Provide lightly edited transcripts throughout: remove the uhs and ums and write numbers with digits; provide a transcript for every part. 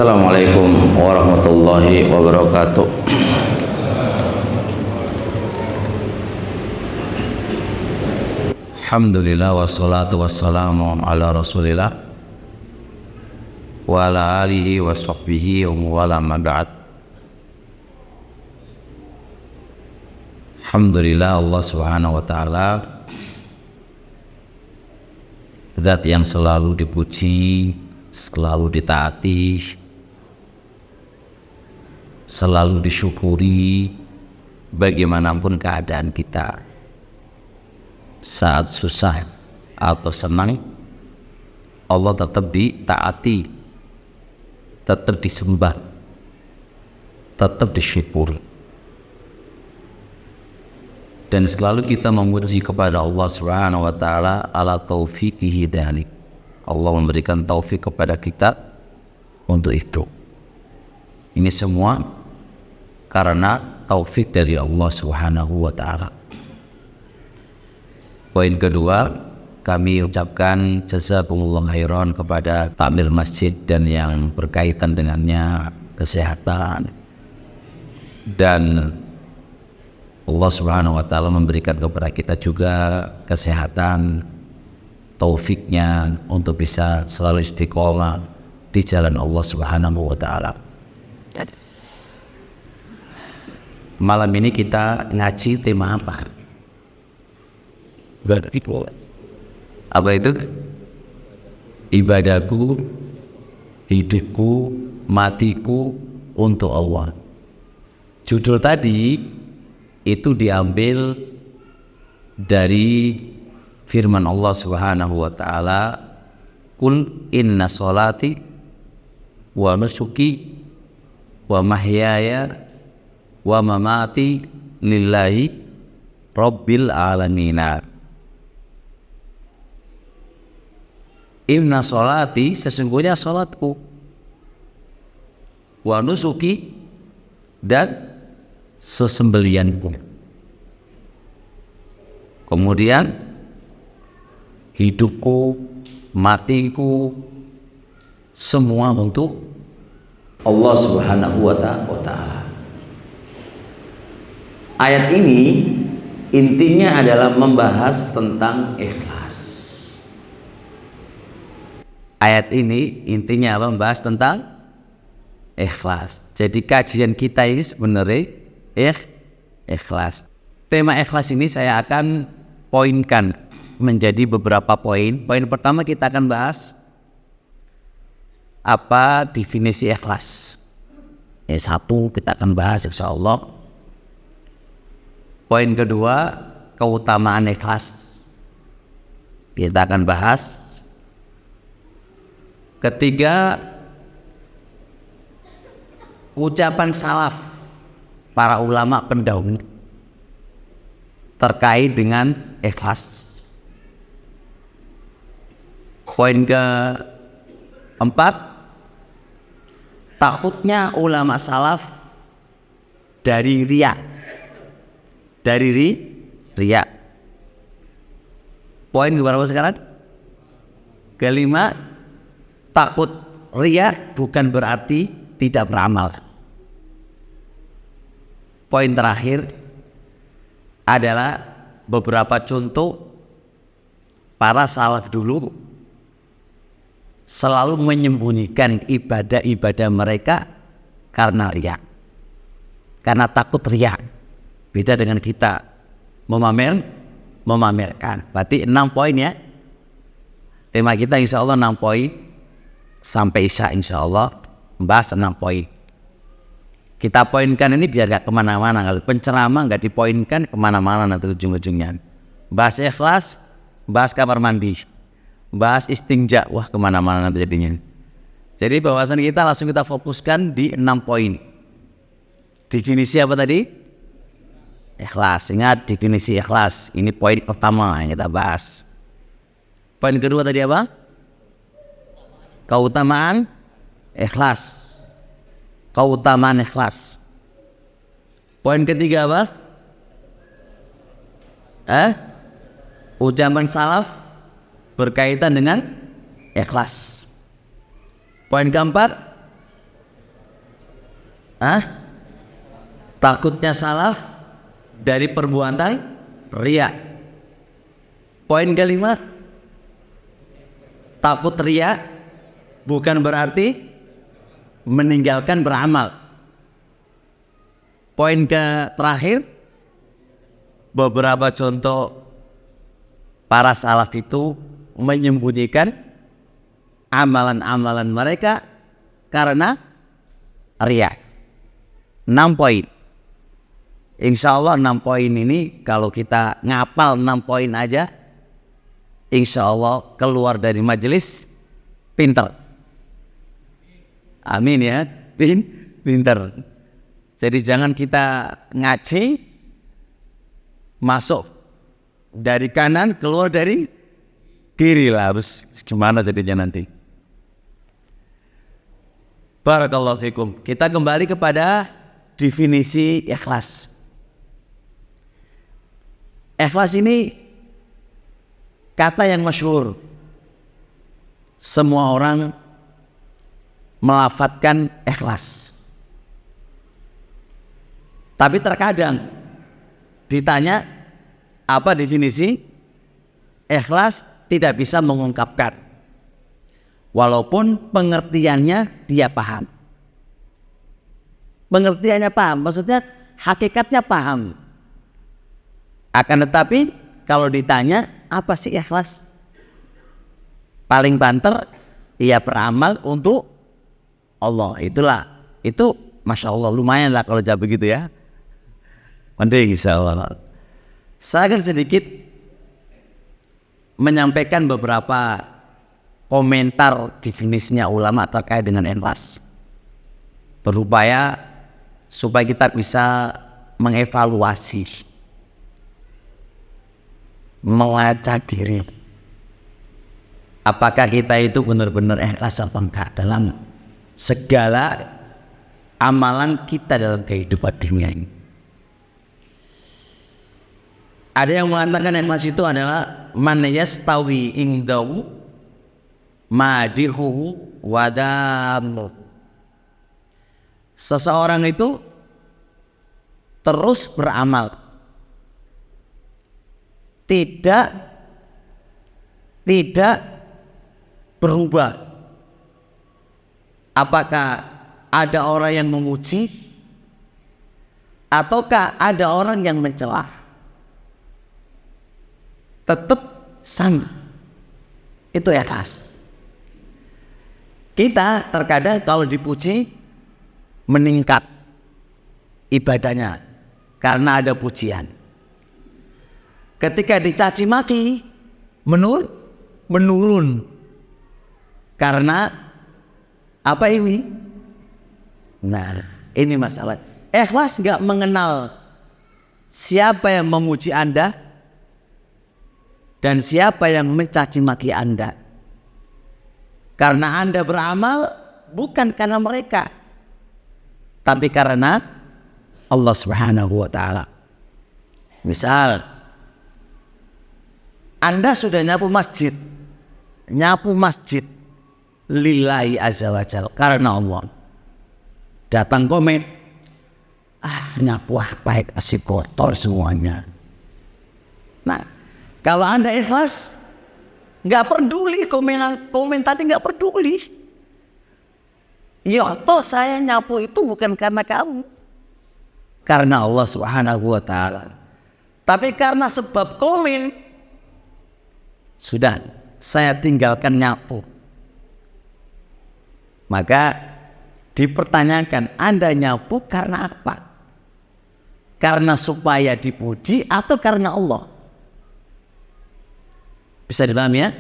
Assalamualaikum warahmatullahi wabarakatuh. Alhamdulillah wassalatu wassalamu ala rasulillah wa ala alihi wa sahbihi wa wala ma ba'd. Alhamdulillah, Allah subhanahu wa ta'ala zat yang selalu dipuji, selalu ditaati, selalu disyukuri bagaimanapun keadaan kita. Saat susah atau senang, Allah tetap ditaati, tetap disembah, tetap disyukur. Dan selalu kita memuji kepada Allah Subhanahu wa ta'ala ala taufiqihi dzalik. Allah memberikan taufik kepada kita untuk itu. Ini semua karena taufik dari Allah Subhanahu wa ta'ala. Poin kedua, kami ucapkan jazakumullah khairan kepada takmir masjid dan yang berkaitan dengannya, kesehatan. Dan Allah Subhanahu wa ta'ala memberikan kepada kita juga kesehatan, taufiknya untuk bisa selalu istiqomah di jalan Allah Subhanahu wa ta'ala. Malam ini kita ngaji tema apa? Apa itu? Ibadahku, hidupku, matiku untuk Allah. Judul tadi itu diambil dari firman Allah Subhanahu wa ta'ala, Qul inna sholati wa nusuki wa mahyaya wa mamati lillahi rabbil alamin. Inna sholati, sesungguhnya sholatku, wa nusuki, dan sesembelianku. Kemudian hidupku, matiku, semua untuk Allah Subhanahu wa ta'ala. Ayat ini intinya adalah membahas tentang ikhlas. Ayat ini intinya membahas tentang ikhlas. Jadi kajian kita ini sebenarnya ikhlas. Tema ikhlas ini saya akan poinkan menjadi beberapa poin. Poin pertama kita akan bahas apa definisi ikhlas. Satu kita akan bahas insyaallah. Poin kedua, keutamaan ikhlas, kita akan bahas. Ketiga, ucapan salaf para ulama pendahulu terkait dengan ikhlas. Poin keempat, takutnya ulama salaf dari riya. Riya. Poin keberapa sekarang? Kelima, takut riya bukan berarti tidak beramal. Poin terakhir adalah beberapa contoh para salaf dulu selalu menyembunyikan ibadah-ibadah mereka karena riya, karena takut riya. Beda dengan kita memamerkan. Berarti 6 poin ya. Tema kita insya Allah 6 poin sampai Isya insya Allah membahas 6 poin. Kita poinkan ini biar gak kemana-mana. Kalau penceramah gak dipoinkan kemana-mana nanti ujung-ujungnya. Bahas ikhlas, bahas kamar mandi, bahas istinja, wah kemana-mana nanti jadinya. Jadi bahasan kita langsung kita fokuskan di 6 poin. Definisi apa tadi? Ikhlas. Ingat definisi ikhlas. Ini poin pertama yang kita bahas. Poin kedua tadi apa? Keutamaan ikhlas. Keutamaan ikhlas. Poin ketiga apa? Ucapan salaf berkaitan dengan ikhlas. Poin keempat, Takutnya salaf dari perbuatan riya. Poin kelima, takut riya bukan berarti meninggalkan beramal. Poin terakhir, beberapa contoh para salaf itu menyembunyikan amalan-amalan mereka karena riya. 6 poin. Insya Allah 6 poin ini kalau kita ngapal 6 poin aja, insya Allah keluar dari majelis pinter. Amin ya, pinter. Jadi jangan kita ngaji masuk dari kanan keluar dari kiri lah, harus gimana jadinya nanti. Barakallahu fikum. Kita kembali kepada definisi ikhlas. Ikhlas ini kata yang masyhur. Semua orang melafadzkan ikhlas. Tapi terkadang ditanya apa definisi ikhlas, tidak bisa mengungkapkan. Walaupun pengertiannya dia paham. Pengertiannya paham, maksudnya hakikatnya paham. Akan tetapi kalau ditanya apa sih ikhlas? Paling banter, ia beramal untuk Allah. Itu Masya Allah lumayan lah kalau jawab begitu ya. Mending insya Allah. Saya akan sedikit menyampaikan beberapa komentar definisinya ulama terkait dengan ikhlas. Berupaya supaya kita bisa mengevaluasi, melacak diri. Apakah kita itu benar-benar ikhlas apa enggak dalam segala amalan kita dalam kehidupan dunia ini. Ada yang mengatakan ikhlas itu adalah man yastawi indahu madihuhu wadamu. Seseorang itu terus beramal, tidak berubah. Apakah ada orang yang memuji ataukah ada orang yang mencela? Tetap sama. Itu ikhlas. Kita terkadang kalau dipuji meningkat ibadahnya karena ada pujian. Ketika dicaci maki menurun karena apa ini? Nah, ini masalah. Ikhlas nggak mengenal siapa yang memuji Anda dan siapa yang mencaci maki Anda. Karena Anda beramal bukan karena mereka, tapi karena Allah Subhanahu wa ta'ala. Misal Anda sudah nyapu masjid lillahi azza wa jalla, karena Allah. Datang komen, nyapu apa, kasih kotor semuanya. Nah, kalau Anda ikhlas, nggak peduli komen tadi, nggak peduli. Ya toh saya nyapu itu bukan karena kamu, karena Allah Subhanahu wa ta'ala. Tapi karena sebab komen, sudah saya tinggalkan nyapu. Maka dipertanyakan, Anda nyapu karena apa? Karena supaya dipuji atau karena Allah? Bisa dipahami ya?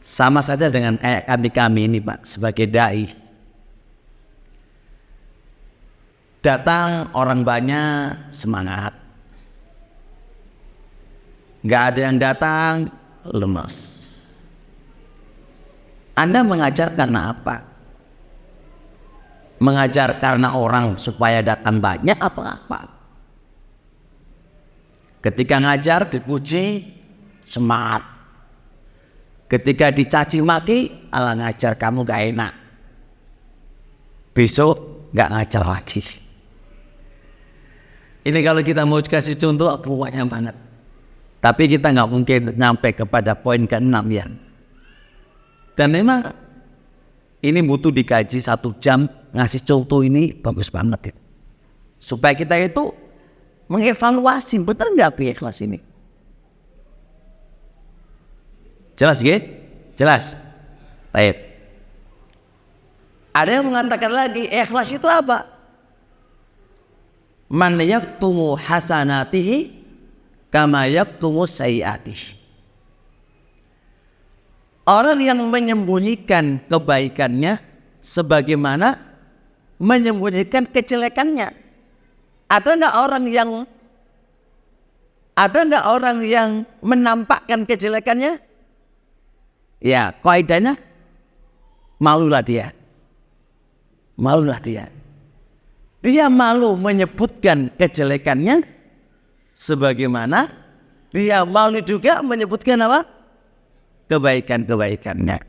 Sama saja dengan kayak kami ini Pak, sebagai dai. Datang orang banyak, semangat. Nggak ada yang datang, lemas. Anda mengajar karena apa? Mengajar karena orang supaya datang banyak atau apa? Ketika ngajar dipuji, semangat. Ketika dicaci maki, ala ngajar kamu gak enak. Besok nggak ngajar lagi. Ini kalau kita mau kasih contoh banyak banget. Tapi kita nggak mungkin nyampe kepada poin ke-6 ya. Dan memang ini butuh dikaji 1 jam ngasih contoh ini bagus banget itu. Supaya kita itu mengevaluasi benar nggak ikhlas ini. Jelas gitu? Jelas. Baik. Ada yang mengatakan lagi ikhlas itu apa? Man yaktumu hasanatihi kama yaktumu sayyiatihi. Orang yang menyembunyikan kebaikannya sebagaimana menyembunyikan kejelekannya. Ada nggak orang yang menampakkan kejelekannya? Ya, kaidahnya malulah dia. Malulah dia. Dia malu menyebutkan kejelekannya sebagaimana dia malu juga menyebutkan apa? Kebaikan-kebaikannya.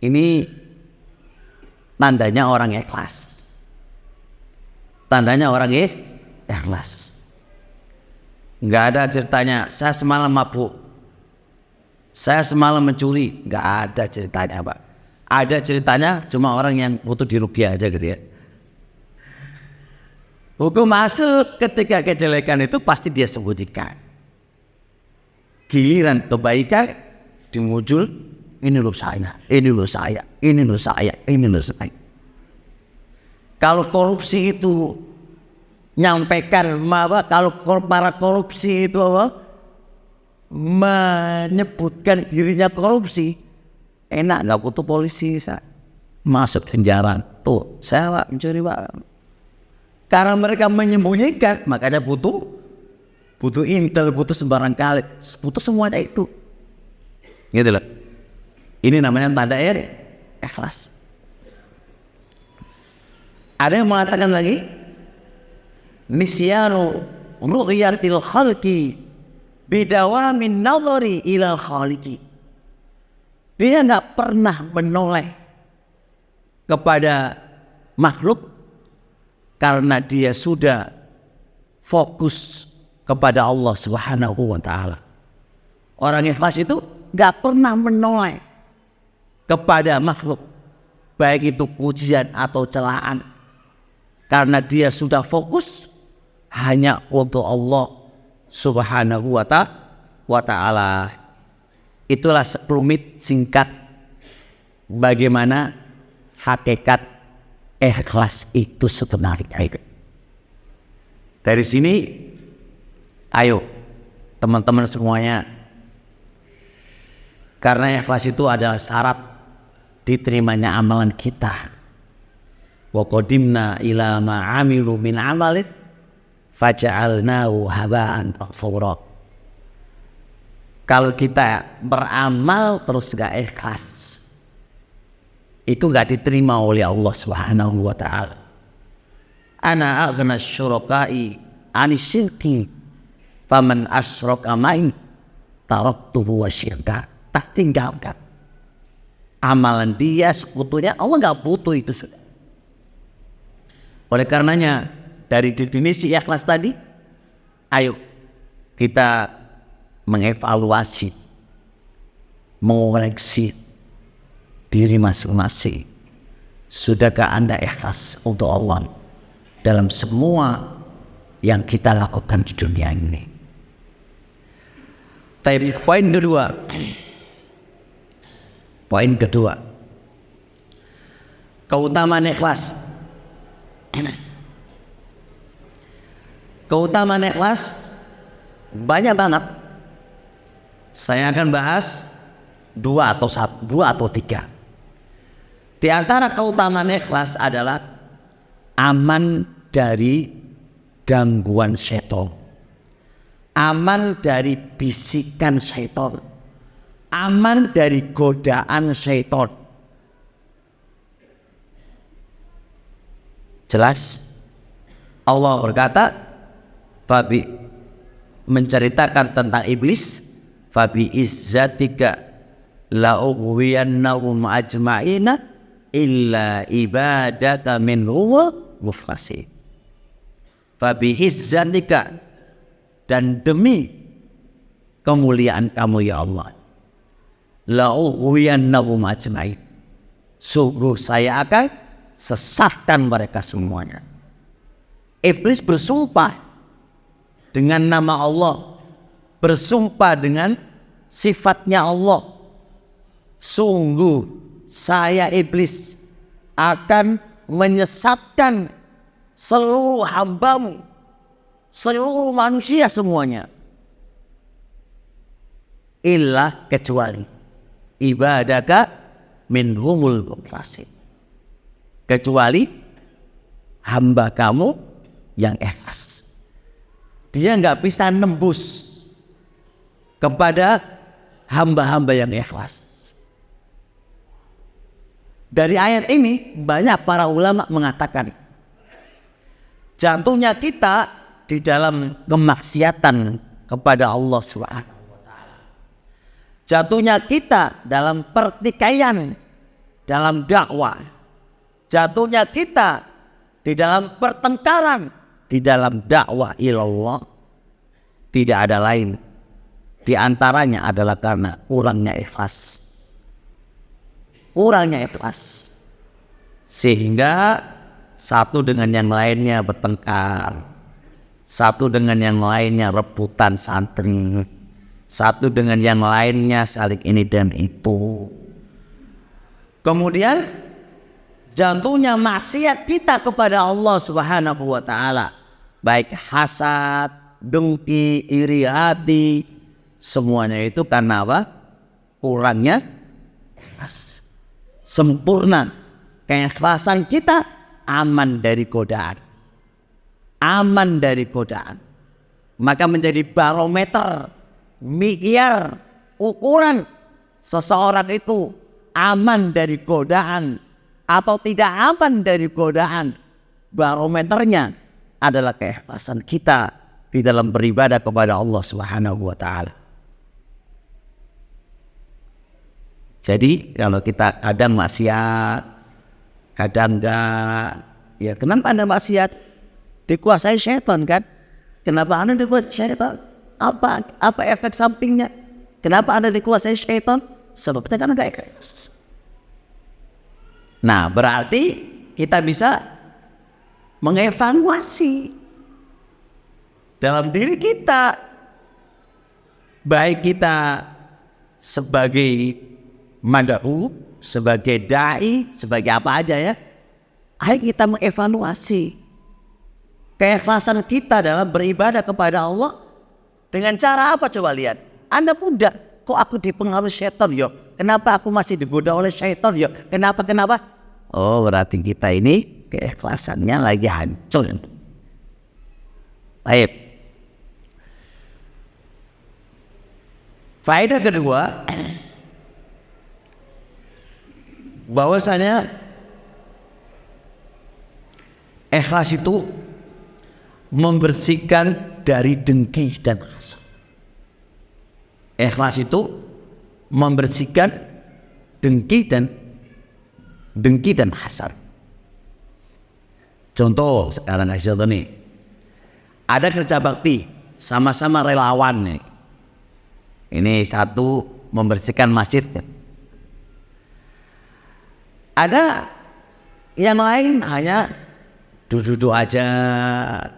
Ini tandanya orang ikhlas. Tandanya orang ikhlas. Enggak ada ceritanya saya semalam mabuk, saya semalam mencuri, enggak ada ceritanya, Pak. Ada ceritanya cuma orang yang butuh diruqyah aja gitu ya. Hukum asal ketika kejelekan itu pasti dia sembunyikan. Giliran kebaikan dimuncul, ini loh saya, ini loh saya, ini loh saya, ini loh saya. Kalau korupsi itu nyampaikan bahwa kalau para korupsi itu menyebutkan dirinya korupsi, enak nggak butuh polisi, saya masuk penjara. Tuh saya Pak mencuri Pak. Karena mereka menyembunyikan, makanya butuh intel, butuh sembarang kali, butuh semuanya itu. Gitu loh. Ini namanya tanda ikhlas. Ada yang mengatakan lagi, nisyanu ru'yatil khalqi bidawamin nadhari ilal khaliqi. Dia nggak pernah menoleh kepada makhluk karena dia sudah fokus kepada Allah Subhanahu wa ta'ala. Orang ikhlas itu nggak pernah menoleh kepada makhluk, baik itu pujian atau celaan, karena dia sudah fokus hanya untuk Allah Subhanahu wa ta'ala. Itulah sekelumit singkat bagaimana hakikat ikhlas itu sebenarnya. Dari sini ayo teman-teman semuanya, karena ikhlas itu adalah syarat diterimanya amalan kita. Wa qadimna ila ma 'amilu min 'amalin faja'alnahu haba'an manthura. Kalau kita beramal terus gak ikhlas, itu gak diterima oleh Allah Subhanahu wa ta'ala. Ana aghna syuraka'i anis syirki faman asyraka ma'i taraktuhu wa syirka. Tak tinggalkan amalan dia sekutunya, Allah gak butuh itu sudah. Oleh karenanya dari definisi ikhlas tadi, ayo kita mengevaluasi, mengoreksi diri masing-masing. Sudahkah Anda ikhlas untuk Allah dalam semua yang kita lakukan di dunia ini? Tapi poin kedua, keutamaan ikhlas. Keutamaan ikhlas banyak banget. Saya akan bahas dua atau 3. Di antara keutamaan ikhlas adalah aman dari gangguan setan, aman dari bisikan setan, aman dari godaan setan. Jelas? Allah berkata, Fabi menceritakan tentang iblis, Fabi izzatika la ughwiyannahum ajma'ina illa ibadaka minhumul mukhlasin. Fa bi'izzatika, dan demi kemuliaan kamu ya Allah, la ughwiyannahum ajmain, sungguh saya akan sesatkan mereka semuanya. Iblis bersumpah dengan nama Allah, bersumpah dengan sifatnya Allah, sungguh saya iblis akan menyesatkan seluruh hambamu, seluruh manusia semuanya, illa kecuali ibadaka minhumul mukhlasin, kecuali hamba kamu yang ikhlas. Dia nggak bisa nembus kepada hamba-hamba yang ikhlas. Dari ayat ini banyak para ulama mengatakan jatuhnya kita di dalam kemaksiatan kepada Allah Subhanahu wa taala, jatuhnya kita dalam pertikaian dalam dakwah, jatuhnya kita di dalam pertengkaran di dalam dakwah ilallah, tidak ada lain di antaranya adalah karena kurangnya ikhlas. Kurangnya ikhlas, sehingga satu dengan yang lainnya bertengkar, satu dengan yang lainnya rebutan santri, satu dengan yang lainnya saling ini dan itu. Kemudian jatuhnya maksiat kita kepada Allah Subhanahu wa taala, baik hasad, dengki, iri hati, semuanya itu karena apa? Kurangnya ikhlas. Sempurna keikhlasan kita, aman dari godaan, aman dari godaan, maka menjadi barometer, mikir, ukuran seseorang itu aman dari godaan atau tidak aman dari godaan. Barometernya adalah keikhlasan kita di dalam beribadah kepada Allah Subhanahu wa taala. Jadi kalau kita kadang maksiat, kadang enggak, ya kenapa Anda maksiat? Dikuasai syaitan kan? Kenapa Anda dikuasai syaitan? Apa efek sampingnya? Kenapa Anda dikuasai syaitan? Sebabnya karena enggak ikhlas. Nah, berarti kita bisa mengevaluasi dalam diri kita, baik kita sebagai mad'u, sebagai dai, sebagai apa aja ya, ayo kita mengevaluasi keikhlasan kita dalam beribadah kepada Allah dengan cara apa. Coba lihat, Anda muda, kok aku dipengaruhi syaitan yo? Kenapa aku masih digoda oleh syaitan yo? Kenapa? Oh, berarti kita ini keikhlasannya lagi hancur. Baik. Faedah kedua, bahwasanya ikhlas itu membersihkan dari dengki dan hasad. Ikhlas itu membersihkan dengki dan hasad. Contoh sekarang nih, ada kerja bakti, sama-sama relawan nih. Ini satu membersihkan masjid. Ada yang lain hanya duduk aja,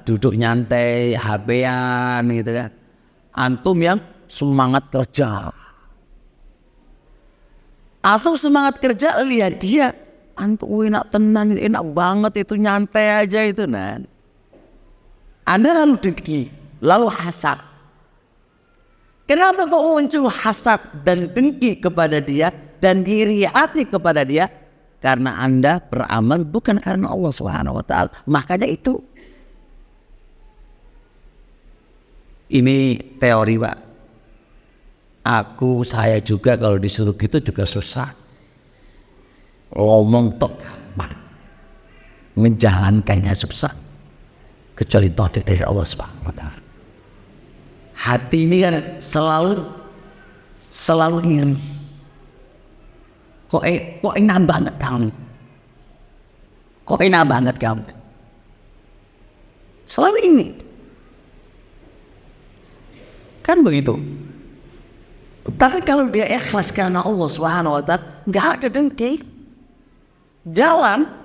duduk nyantai, HP-an gitu kan. Antum yang semangat kerja. Atau semangat kerja, lihat dia, antum enak tenan, enak banget itu, nyantai aja itu. Nah, Anda lalu dengki, lalu hasad. Kenapa kok muncul hasad dan dengki kepada dia dan iri hati kepada dia? Karena Anda beramal bukan karena Allah Subhanahu wa taala. Makanya itu, ini teori Pak. Saya juga kalau disuruh gitu juga susah. Ngomong tok gampang, menjalankannya susah. Kecuali taufik dari Allah Subhanahu wa taala. Hati ini kan selalu ingin. Kok enak banget kamu. Kok enak banget kamu? Selalu ini. Kan begitu. Tapi kalau dia ikhlas karena Allah Subhanahu wa ta'ala, enggak ada dengki. Jalan.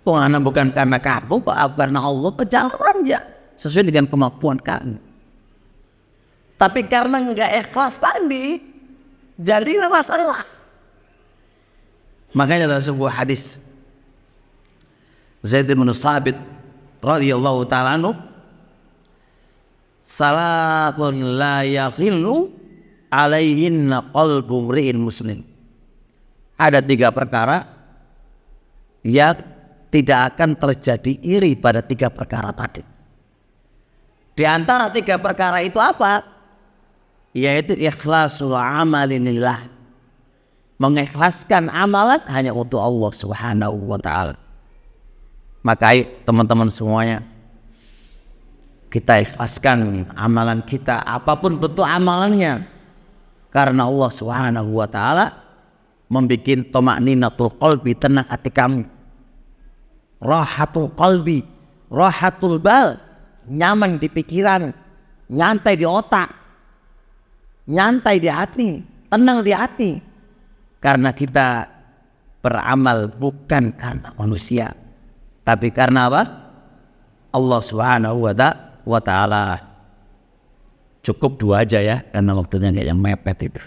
Anak bukan karena kamu, karena Allah, jalan aja sesuai dengan kemampuan kamu. Tapi karena enggak ikhlas tadi, jadilah masalah. Makanya dalam sebuah hadis Zaid bin Sabit radhiyallahu ta'ala anhu, salatun la yakhillu alaihinna qalbu mri'in muslim. Ada 3 perkara yang tidak akan terjadi iri pada 3 perkara tadi. Di antara 3 perkara itu apa? Yaitu ikhlasul amali lillah, mengikhlaskan amalan hanya untuk Allah Subhanahu wa ta'ala. Maka ayo teman-teman semuanya, kita ikhlaskan amalan kita, apapun bentuk amalannya, karena Allah Subhanahu wa ta'ala membuat tamakninatul qalbi, tenang hati kamu, rahatul qalbi, rahatul bal, nyaman di pikiran, nyantai di otak, nyantai di hati, tenang di hati, karena kita beramal bukan karena manusia, tapi karena apa? Allah Subhanahu wa ta'ala. Cukup 2 aja ya, karena waktunya kayak yang mepet itu.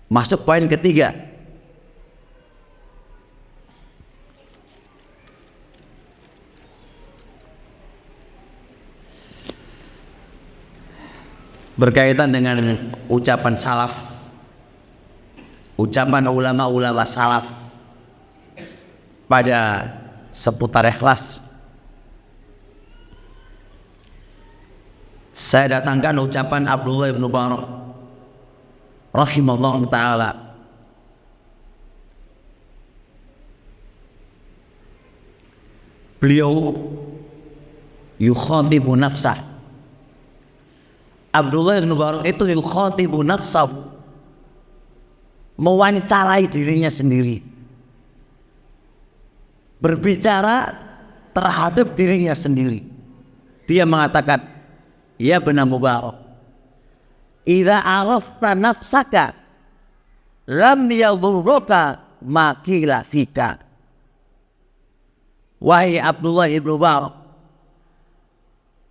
Masuk poin ketiga. Berkaitan dengan ucapan salaf, ucapan ulama-ulama salaf pada seputar ikhlas. Saya datangkan ucapan Abdullah bin Mubarak rahimahullah ta'ala. Beliau yukhatibu nafsah. Abdullah bin Mubarak itu yukhatibu nafsah, mewawancarai dirinya sendiri, berbicara terhadap dirinya sendiri. Dia mengatakan, ya benar Mubarak, idza arafta nafsaka lam yadhurruka ma qila fika. Wahai Abdullah ibn Mubarak,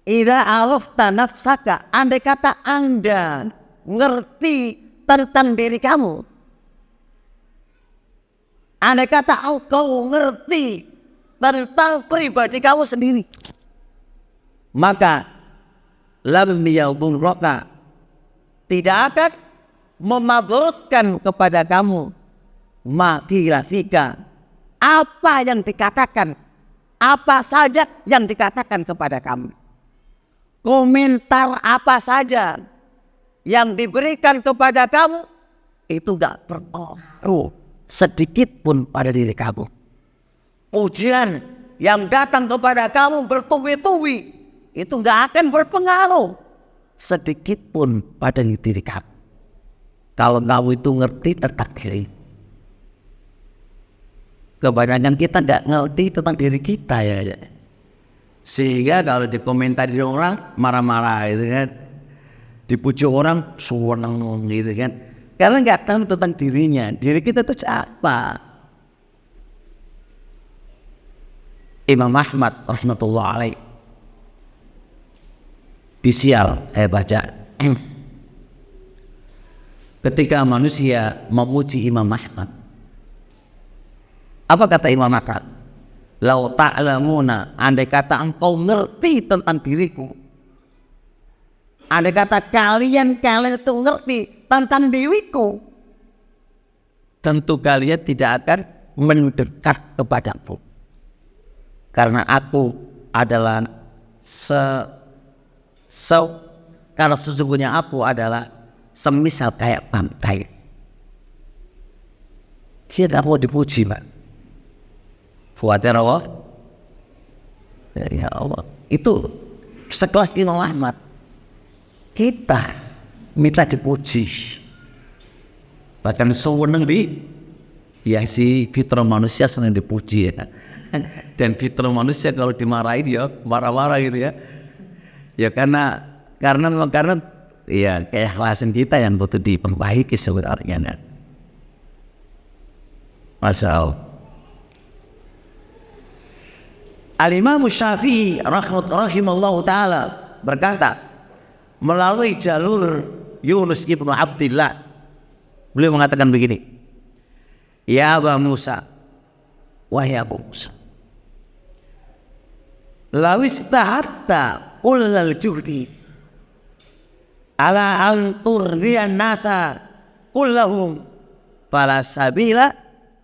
idza arafta nafsaka, andai kata Anda ngerti tentang diri kamu, andai kata engkau ngerti tentang pribadi kamu sendiri, maka lam yadhurruka, tidak akan memadaratkan kepada kamu ma qila fika, apa yang dikatakan, apa saja yang dikatakan kepada kamu, komentar apa saja yang diberikan kepada kamu, itu tidak berpengaruh sedikit pun pada diri kamu. Ujian yang datang kepada kamu bertubi-tubi, itu tidak akan berpengaruh sedikit pun pada diri kamu, kalau kamu itu ngerti tentang diri. Kebanyakan kita nggak ngerti tentang diri kita ya, sehingga kalau dikomentari orang marah-marah gitu kan, dipuji orang seneng gitu kan, karena nggak tahu tentang dirinya. Diri kita itu siapa? Imam Ahmad rahmatullah alaih di Sial saya baca, ketika manusia memuji Imam Ahmad, apa kata Imam Ahmad? Lau ta'lamuna, andai kata engkau ngerti tentang diriku, andai kata kalian itu ngerti tentang diriku, tentu kalian tidak akan mendekat kepadaku, karena aku adalah karena sesungguhnya aku adalah semisal kayak pantai. Dia tak mau dipuji, Pak. Khawatir Allah, ya Allah, itu sekelas Imam Ahmad. Kita minta dipuji, bahkan sewenang Ya si fitrah manusia senang dipuji ya. Dan fitrah manusia kalau dimarahin ya marah-marah gitu ya. Ya karena ya keikhlasan kita yang butuh diperbaiki sebenarnya. Masya Allah. Al-Imam Syafi'i rahimallahu ta'ala berkata melalui jalur Yunus ibnu Abdillah, beliau mengatakan begini, ya Aba Musa, wahai Abu Musa, lawis tahatta kullal juhdi ala an turdiyan nasa kullahum fala sabila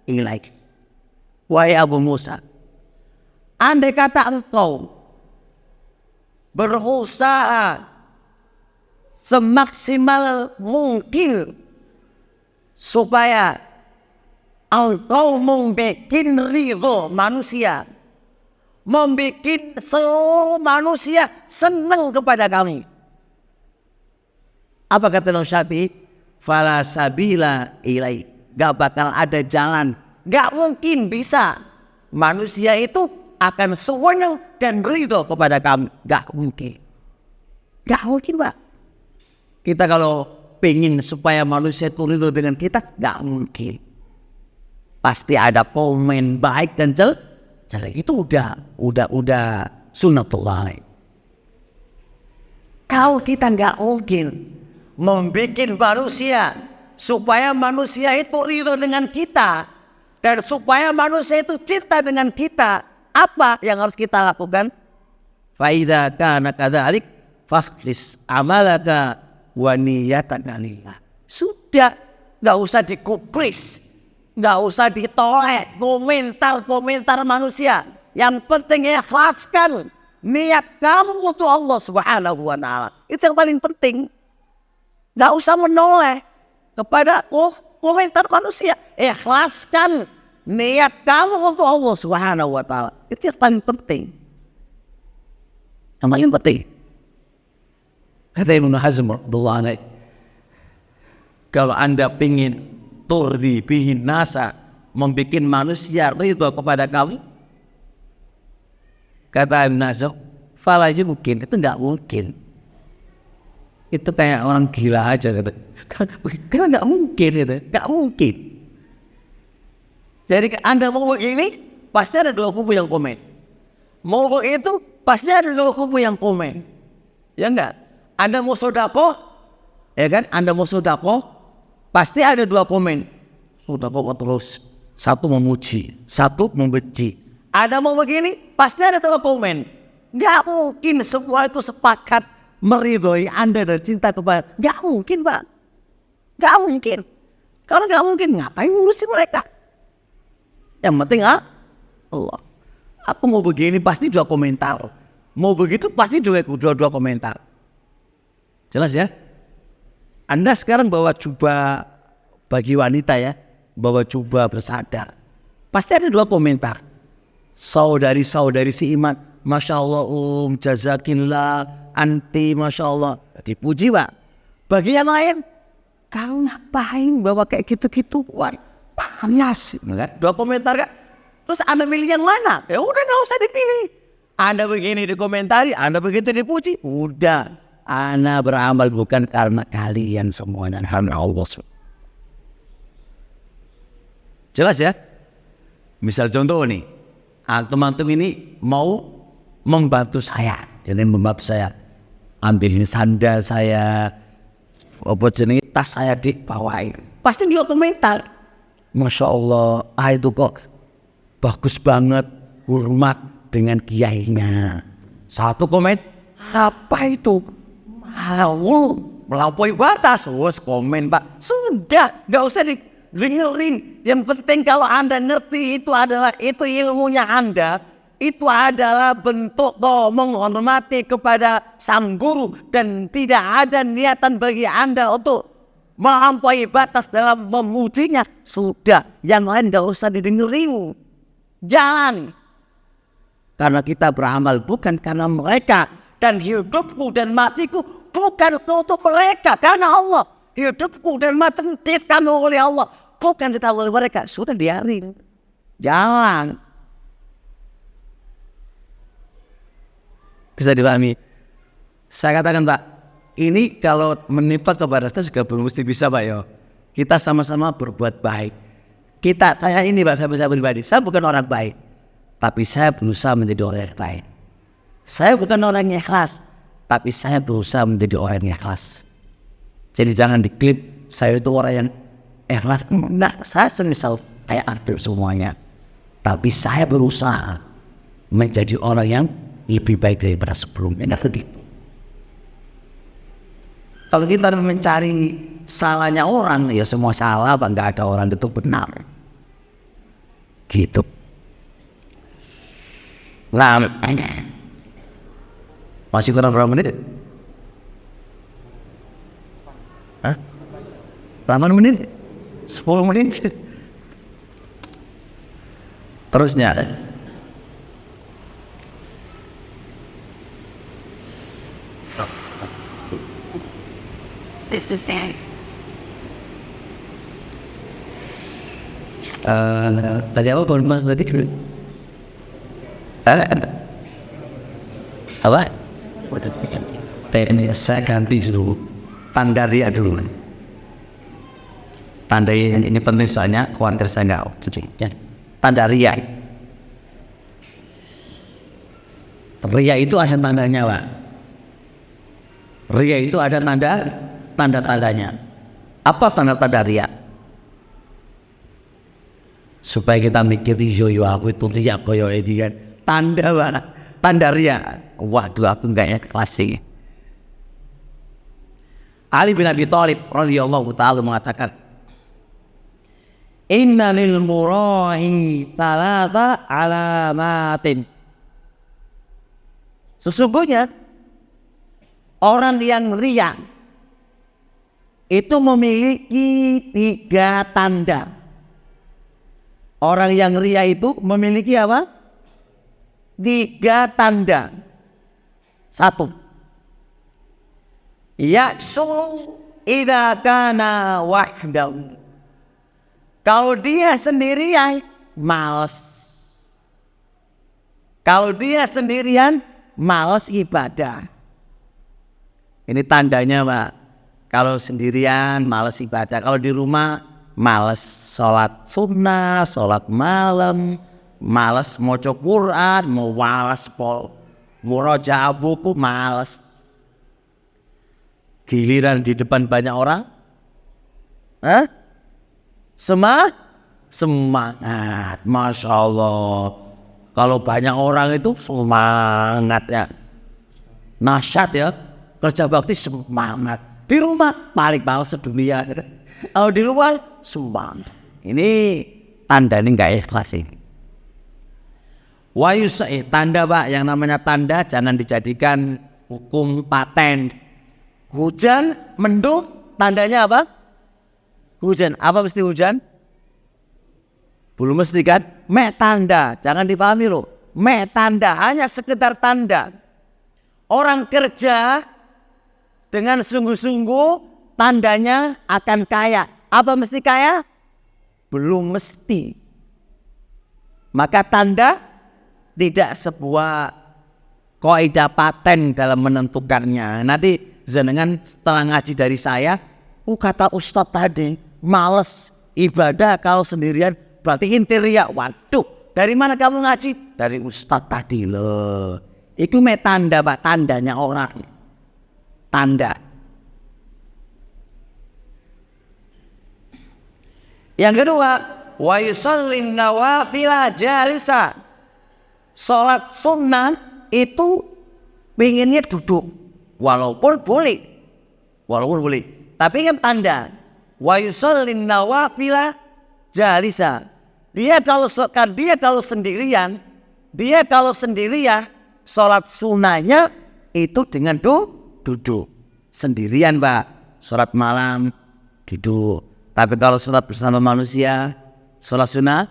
ilaik. Wahai Abu Musa, andai kata engkau berusaha semaksimal mungkin supaya engkau membuat ridho manusia, membuat seluruh manusia senang kepada kami, apa kata Imam Syafi'i? Fala sabila ilai, gak bakal ada jalan, gak mungkin bisa manusia itu akan senang dan ridho kepada kami. Gak mungkin. Gak mungkin Pak. Kita kalau pengen supaya manusia itu ridho dengan kita, gak mungkin. Pasti ada komen baik dan jelek. Itu udah sunnatullah. Kalau kita gak mungkin membuat manusia supaya manusia itu ridho dengan kita dan supaya manusia itu cinta dengan kita, apa yang harus kita lakukan? Faida kana kadzalik fakhlis amalaka wa niyataka lillah. Sudah, enggak usah dikupris, enggak usah ditolak komentar manusia. Yang penting ikhlaskan niat kamu untuk Allah Subhanahu wa taala. Itu yang paling penting. Enggak usah menoleh kepada komentar manusia. Ikhlaskan niat kamu untuk Allah Subhanahu wa taala. Itu yang paling penting. Yang paling penting. Kata Ibnu Hazm radhiyallahu, kalau Anda ingin turdi bihin nasa, membuat manusia ridho kepada kamu, kata Ibnu Hazm, falaji mungkin, itu enggak mungkin. Itu kayak orang gila aja gitu. Karena enggak mungkin itu, enggak mungkin. Jadi Anda mau begini, pasti ada dua kubu yang komen. Mau begitu, pasti ada dua kubu yang komen. Ya enggak? Anda mau sedekah, ya kan? Anda mau sedekah, pasti ada dua komen. Sedekah terus, satu memuji, satu membenci. Ada mau begini, pasti ada dua komen. Enggak mungkin semua itu sepakat meridhoi Anda dan cinta kepada. Enggak mungkin, Pak. Enggak mungkin. Kalau enggak mungkin, ngapain ngurusin mereka? Yang penting Allah. Aku mau begini pasti dua komentar. Mau begitu pasti dua komentar. Jelas ya? Anda sekarang bawa jubah bagi wanita ya, bawa jubah bersadar. Pasti ada dua komentar. Saudari-saudari si iman, Masya Allah jazakillah, anti Masya Allah. Dipuji Pak. Bagi yang lain, kau ngapain bawa kayak gitu-gituan? Panas. Dua komentar kan? Terus Anda milih yang mana? Ya udah gak usah dipilih. Anda begini dikomentari, Anda begitu dipuji. Udah. Anda beramal bukan karena kalian semua dan karena Allah. Jelas ya? Misal contoh nih, antum-antum ini mau membantu saya. Jadi membantu saya. Ambil ini sandal saya, apa jenis tas saya dibawain. Pasti dia komentar. Masya Allah, itu kok bagus banget, hormat dengan kiainya. Satu komen, apa itu? Melampaui batas. Komen Pak. Sudah, gak usah dengerin. Yang penting kalau Anda ngerti itu ilmunya Anda, itu adalah bentuk menghormati kepada sang guru dan tidak ada niatan bagi Anda untuk melampaui batas dalam memujinya. Sudah, yang lain gak usah didengerin. Jalan. Karena kita beramal bukan karena mereka, dan hidupku dan matiku bukan untuk mereka, karena Allah. Hidupku dan matiku diciptakan oleh Allah, bukan ditahu oleh mereka, sudah biarin, jalan. Bisa dipahami? Saya katakan Pak, ini kalau menimpa kepada saya juga belum mesti bisa Pak ya. Kita sama-sama berbuat baik. Saya ini Pak, saya pribadi, saya bukan orang baik, tapi saya berusaha menjadi orang yang baik. Saya bukan orang yang ikhlas, tapi saya berusaha menjadi orang yang ikhlas. Jadi jangan diklip saya itu orang yang ikhlas. Nah, saya semisal kayak aktif semuanya, tapi saya berusaha menjadi orang yang lebih baik daripada sebelumnya. Nggak begitu. Kalau kita mencari salahnya orang, ya semua salah, Pak. Nggak ada orang itu benar. Gitu. Nah, masih kurang berapa menit? Hah? 8 menit? 10 menit? Terusnya. Tadi apa baru mas tadi? Apa? Saya ganti dulu. Tanda ria dulu. Tanda ini penting soalnya khawatir saya nggak cuci. Ya. Tanda ria. Ria itu ada tandanya Pak. Ria itu ada tanda-tandanya. Apa tanda-tanda ria? Supaya kita mikir yo aku itu ria koyo ini kan. Tanda mana? Tanda ria. Waduh aku enggaknya klasik. Ali bin Abi Thalib radhiyallahu taala mengatakan, "Inna lil mura'i thalatha alamatin." Sesungguhnya orang yang ria itu memiliki 3 tanda. Orang yang ria itu memiliki apa? 3 tanda. 1. Ya'sulu idza kana wahdahu. Kalau dia sendirian, malas. Kalau dia sendirian, malas ibadah. Ini tandanya Pak. Kalau sendirian malas ibadah. Kalau di rumah malas sholat sunnah, sholat malam, malas maca Quran, malas murojaah buku, malas. Giliran di depan banyak orang, semangat, masya Allah. Kalau banyak orang itu semangat ya, nasyat ya. Kerja bakti semangat. Di rumah paling malas sedunia. Kalau di luar semangat. Ini tanda ini enggak ikhlas sih. Tanda Pak, yang namanya tanda jangan dijadikan hukum paten. Hujan, mendung, tandanya apa? Hujan. Apa mesti hujan? Belum mesti kan? Tanda, jangan dipahami loh. Tanda, hanya sekedar tanda. Orang kerja dengan sungguh-sungguh, tandanya akan kaya. Apa mesti kaya? Belum mesti. Maka tanda tidak sebuah kaidah paten dalam menentukannya. Nanti jenengan setelah ngaji dari saya, kata Ustadz tadi, males ibadah kalau sendirian, berarti interior. Waduh, dari mana kamu ngaji? Dari Ustadz tadi loh. Itu tanda Pak, tandanya orang. Tanda. Yang kedua, wa yusallin nawafila jalisa. Salat sunnah itu pinginnya duduk, walaupun boleh. Tapi kan tanda, wa yusallin nawafila jalisa. Dia kalau sendirian, salat sunnahnya itu dengan duduk sendirian Pak. Salat malam duduk. Tapi kalau salat bersama manusia, salat sunnah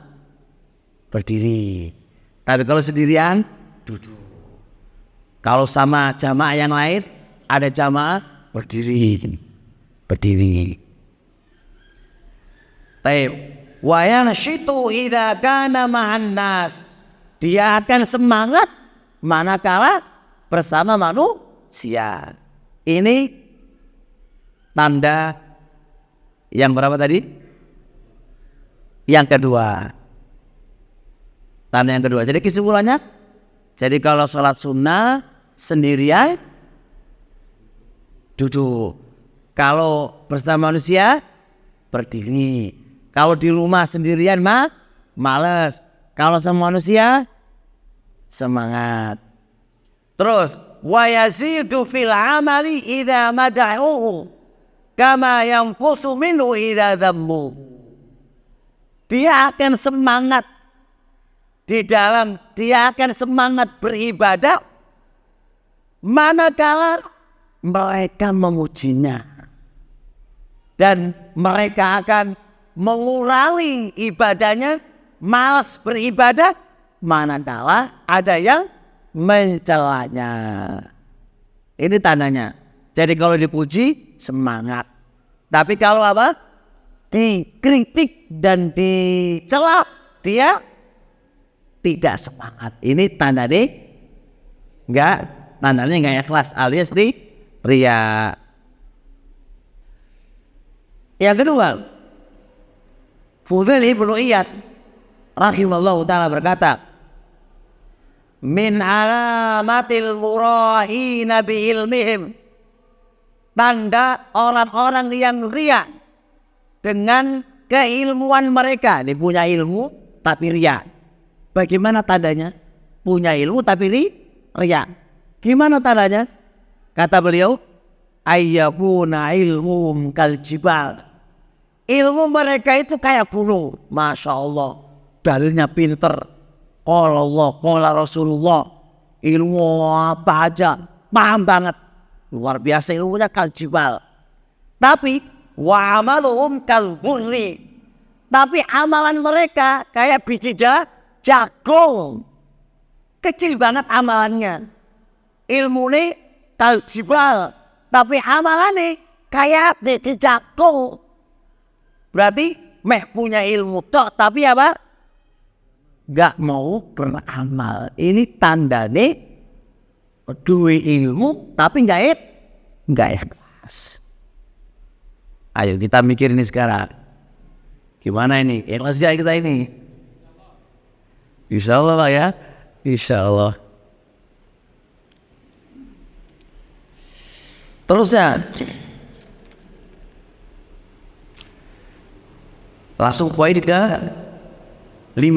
berdiri. Tapi kalau sendirian duduk. Kalau sama jamaah yang lain, ada jamaah berdiri. Taib. Wa yanshitu idza kana ma'an nas. Dia akan semangat manakala bersama manusia. Ini tanda yang berapa tadi? Yang kedua. Tanda yang kedua. Jadi kesimpulannya, jadi kalau sholat sunnah sendirian duduk. Kalau bersama manusia berdiri. Kalau di rumah sendirian males. Kalau sama manusia semangat. Terus wa yazidu fil amali idza mada'uhu kama yanqusu minhu idza dhammu. Dia akan semangat dia akan semangat beribadah manakala mereka memujinya, dan mereka akan mengurangi ibadahnya, malas beribadah manakala ada yang mencelanya. Ini tandanya. Jadi kalau dipuji semangat, tapi kalau apa? Dikritik dan dicela dia tidak semangat. Ini tanda nih tandanya enggak ikhlas alias ria. Yang kedua, Fudail ibnu Iyad rahimallahu taala berkata, min alamatil murahina bi ilmihim, tanda orang-orang yang ria dengan keilmuan mereka. Dia punya ilmu tapi ria. Bagaimana tandanya? Punya ilmu tapi ria. Gimana tandanya? Kata beliau, ayyakuna ilmuhum kal jibal. Ilmu mereka itu kayak gunung. Masya Allah, dalilnya pinter. Qala Allah, qala Rasulullah. Ilmu apa aja paham banget. Luar biasa ilmunya kal jibal. Tapi wa amaluhum kal burri. Tapi amalan mereka kayak biji jagung. Kecil banget amalannya. Ilmu ini kal jibal, tapi amalannya kayak biji jagung. Berarti punya ilmu tok, tapi apa? Gak mau beramal. Ini tanda nih duwe ilmu tapi gak ikhlas. Ayo kita mikir ini sekarang. Gimana ini? Ikhlas gak kita ini? Insya Allah lah ya. Insya Allah. Terus ya. Langsung poin ke-5.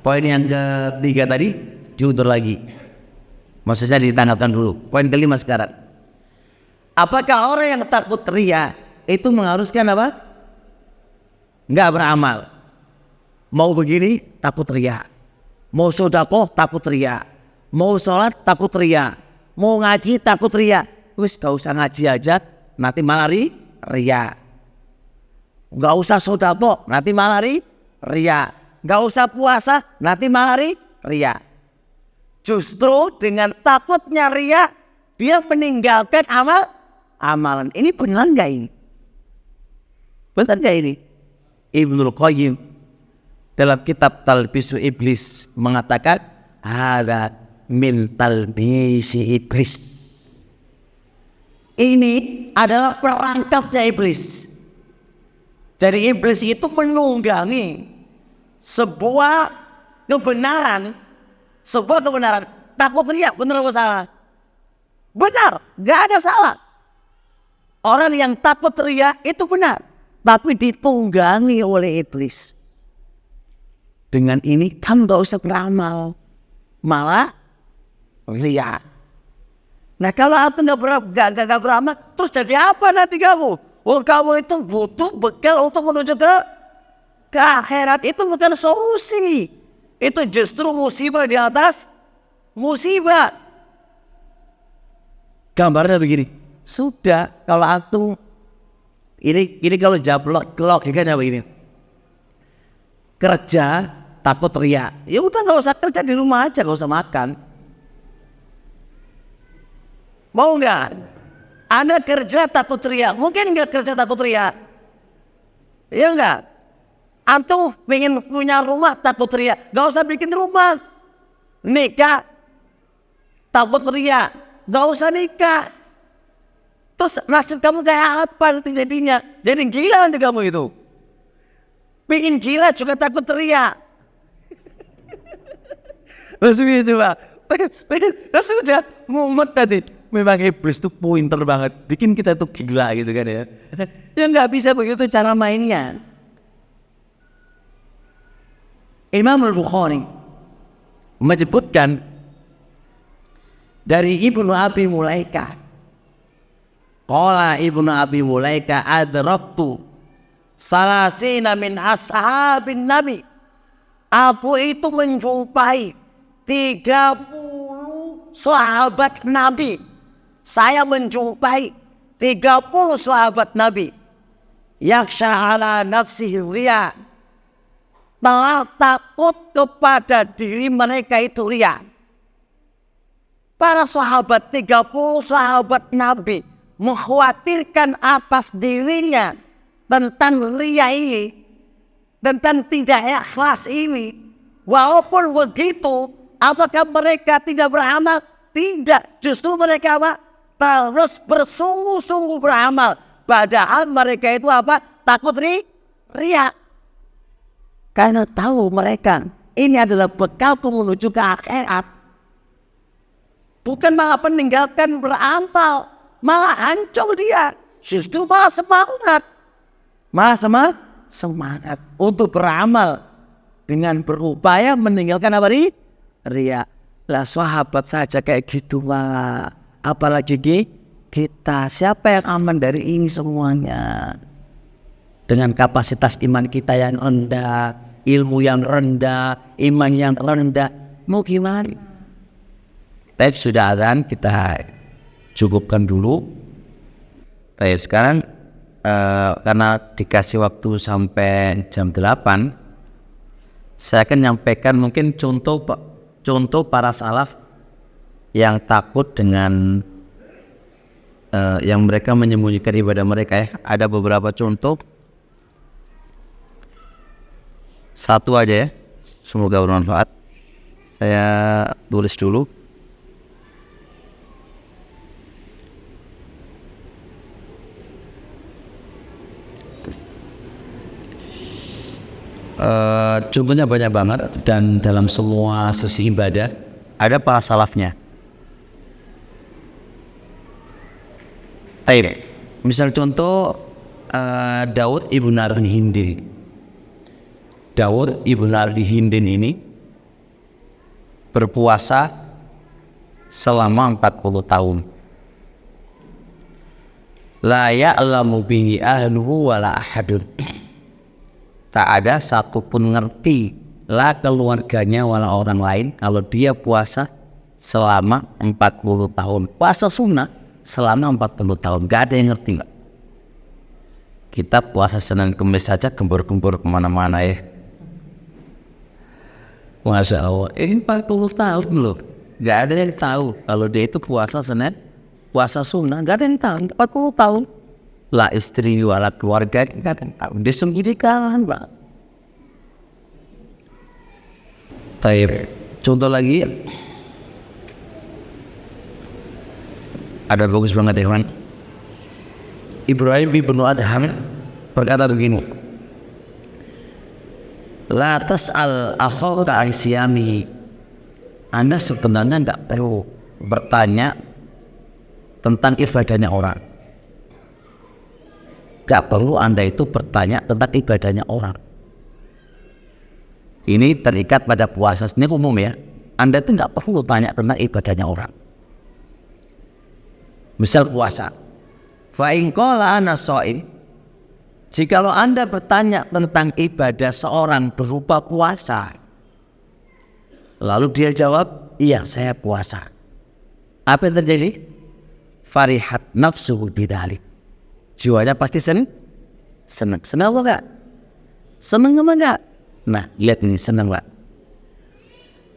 Poin yang ke-3 tadi diundur lagi. Maksudnya ditanggalkan dulu. Poin ke-5 sekarang. Apakah orang yang takut ria itu mengharuskan apa? Enggak beramal. Mau begini takut ria. Mau sedekah takut ria. Mau sholat takut ria. Mau ngaji takut ria. Wis gak usah ngaji aja, nanti malah ria. Gak usah sedekah, nanti malah ria. Gak usah puasa, nanti malah ria. Justru dengan takutnya ria, dia meninggalkan amalan. Ini benar gak ini? Benar gak ini? Ibnul Qayyim dalam kitab Talbisu Iblis mengatakan, hadza min talbisi iblis. Ini adalah perangkapnya iblis. Jadi iblis itu menunggangi sebuah kebenaran. Takut ria, benar apa salah? Benar, gak ada salah. Orang yang takut ria itu benar, tapi ditunggangi oleh iblis. Dengan ini kamu gak usah beramal, malah ria. Nah kalau aku gak beramal, terus jadi apa nanti kamu? Kamu itu butuh bekal untuk menuju ke akhirat. Itu bukan solusi. Itu justru musibah di atas musibah. Gambarnya begini. Sudah kalau antum ini kalau jawab logikanya begini. Kerja takut ria. Ya udah gak usah kerja di rumah aja, gak usah makan. Mau nggak? Anda kerja takut ria, mungkin nggak kerja takut ria? Iya nggak? Antum pengen punya rumah takut ria, gak usah bikin rumah. Nikah takut ria, gak usah nikah. Terus nasib kamu kayak apa nanti jadinya? Jadi gila nanti kamu itu. Pengen gila juga takut ria. Maksudnya coba, sudah mumet tadi. Memang iblis tuh pinter banget, bikin kita tuh gila gitu kan ya. Ya nggak bisa begitu cara mainnya. Imam Al-Bukhari menyebutkan dari Ibnu Abi Mulaika. Qala Ibnu Abi Mulaika adraktu salasina min ashabin Nabi. Aku itu menjumpai 30 sahabat Nabi. Saya menjumpai 30 sahabat Nabi. Yaksha ala nafsihi riya. Telah takut kepada diri mereka itu riya. Para sahabat, 30 sahabat Nabi mengkhawatirkan atas dirinya tentang riya ini, tentang tidak ikhlas ini. Walaupun begitu, apakah mereka tidak beramal? Tidak, justru mereka apa? Terus bersungguh-sungguh beramal. Padahal mereka itu apa? Takut riya. Karena tahu mereka ini adalah bekal menuju ke akhirat. Bukan malah meninggalkan beramal, malah hancur dia. Justru malah semangat. Malah semangat untuk beramal dengan berupaya meninggalkan apa? Riya. Lah sahabat saja kayak gitu mah, apalagi kita. Siapa yang aman dari ini semuanya? Dengan kapasitas iman kita yang rendah, ilmu yang rendah, iman yang rendah, mau gimana? Tapi sudah azan, kita cukupkan dulu. Tapi sekarang karena dikasih waktu sampai jam 8, saya akan nyampaikan mungkin contoh para salaf yang takut dengan yang mereka menyembunyikan ibadah mereka ya. Ada beberapa contoh. Satu aja ya, semoga bermanfaat. Saya tulis dulu. Contohnya banyak banget, dan dalam semua sesi ibadah ada para salafnya. Misal contoh Daud ibn Ar-Hindin. Daud ibn Ar-Hindin ini berpuasa selama 40 tahun. La ya'lamu bihi ahluhu wala ahadun. Tak ada satupun ngerti lah keluarganya wala orang lain kalau dia puasa selama 40 tahun. Puasa sunnah selama 40 tahun. Gak ada yang ngerti gak? Kita puasa Senin Kemis saja gembur-gembur kemana-mana ya. Masya Allah, ini 40 tahun loh. Gak ada yang tahu kalau dia itu puasa Senin, puasa sunnah. Gak ada yang tahu, 40 tahun. Lah istri wala keluarga, gak ada yang tahu. Dia sendirikan Pak. Baik, contoh lagi. Ada bagus banget ya kawan. Ibrahim ibn Adham berkata begini. La tas'al akhaka an siyamihi. Anda sebenarnya tidak perlu bertanya tentang ibadahnya orang. Gak perlu Anda itu bertanya tentang ibadahnya orang. Ini terikat pada puasa, ini umum ya. Anda itu gak perlu tanya tentang ibadahnya orang. Misal puasa, fa in qala ana shaim. Jikalau Anda bertanya tentang ibadah seorang berupa puasa, lalu dia jawab, iya saya puasa. Apa yang terjadi? Farihat nafsuhu bidzalik. Jiwanya pasti senang. Senang apa enggak? Senang apa enggak? Nah, lihat ini, senang enggak?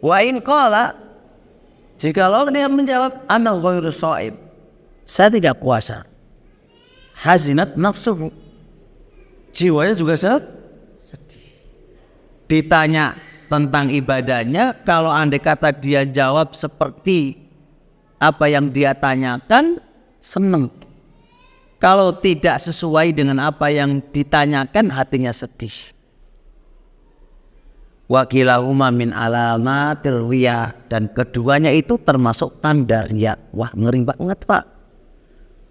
Wa in qala, jikalau dia menjawab ana ghairu shaim, saya tidak puasa. Hazinat nafsuhu. Jiwanya juga sedih. ditanya tentang ibadahnya, kalau andai kata dia jawab seperti apa yang dia tanyakan, seneng. Kalau tidak sesuai dengan apa yang ditanyakan, hatinya sedih. Wa kilahuma min alamatir riya, dan keduanya itu termasuk tanda riya. Wah, ngeri banget Pak.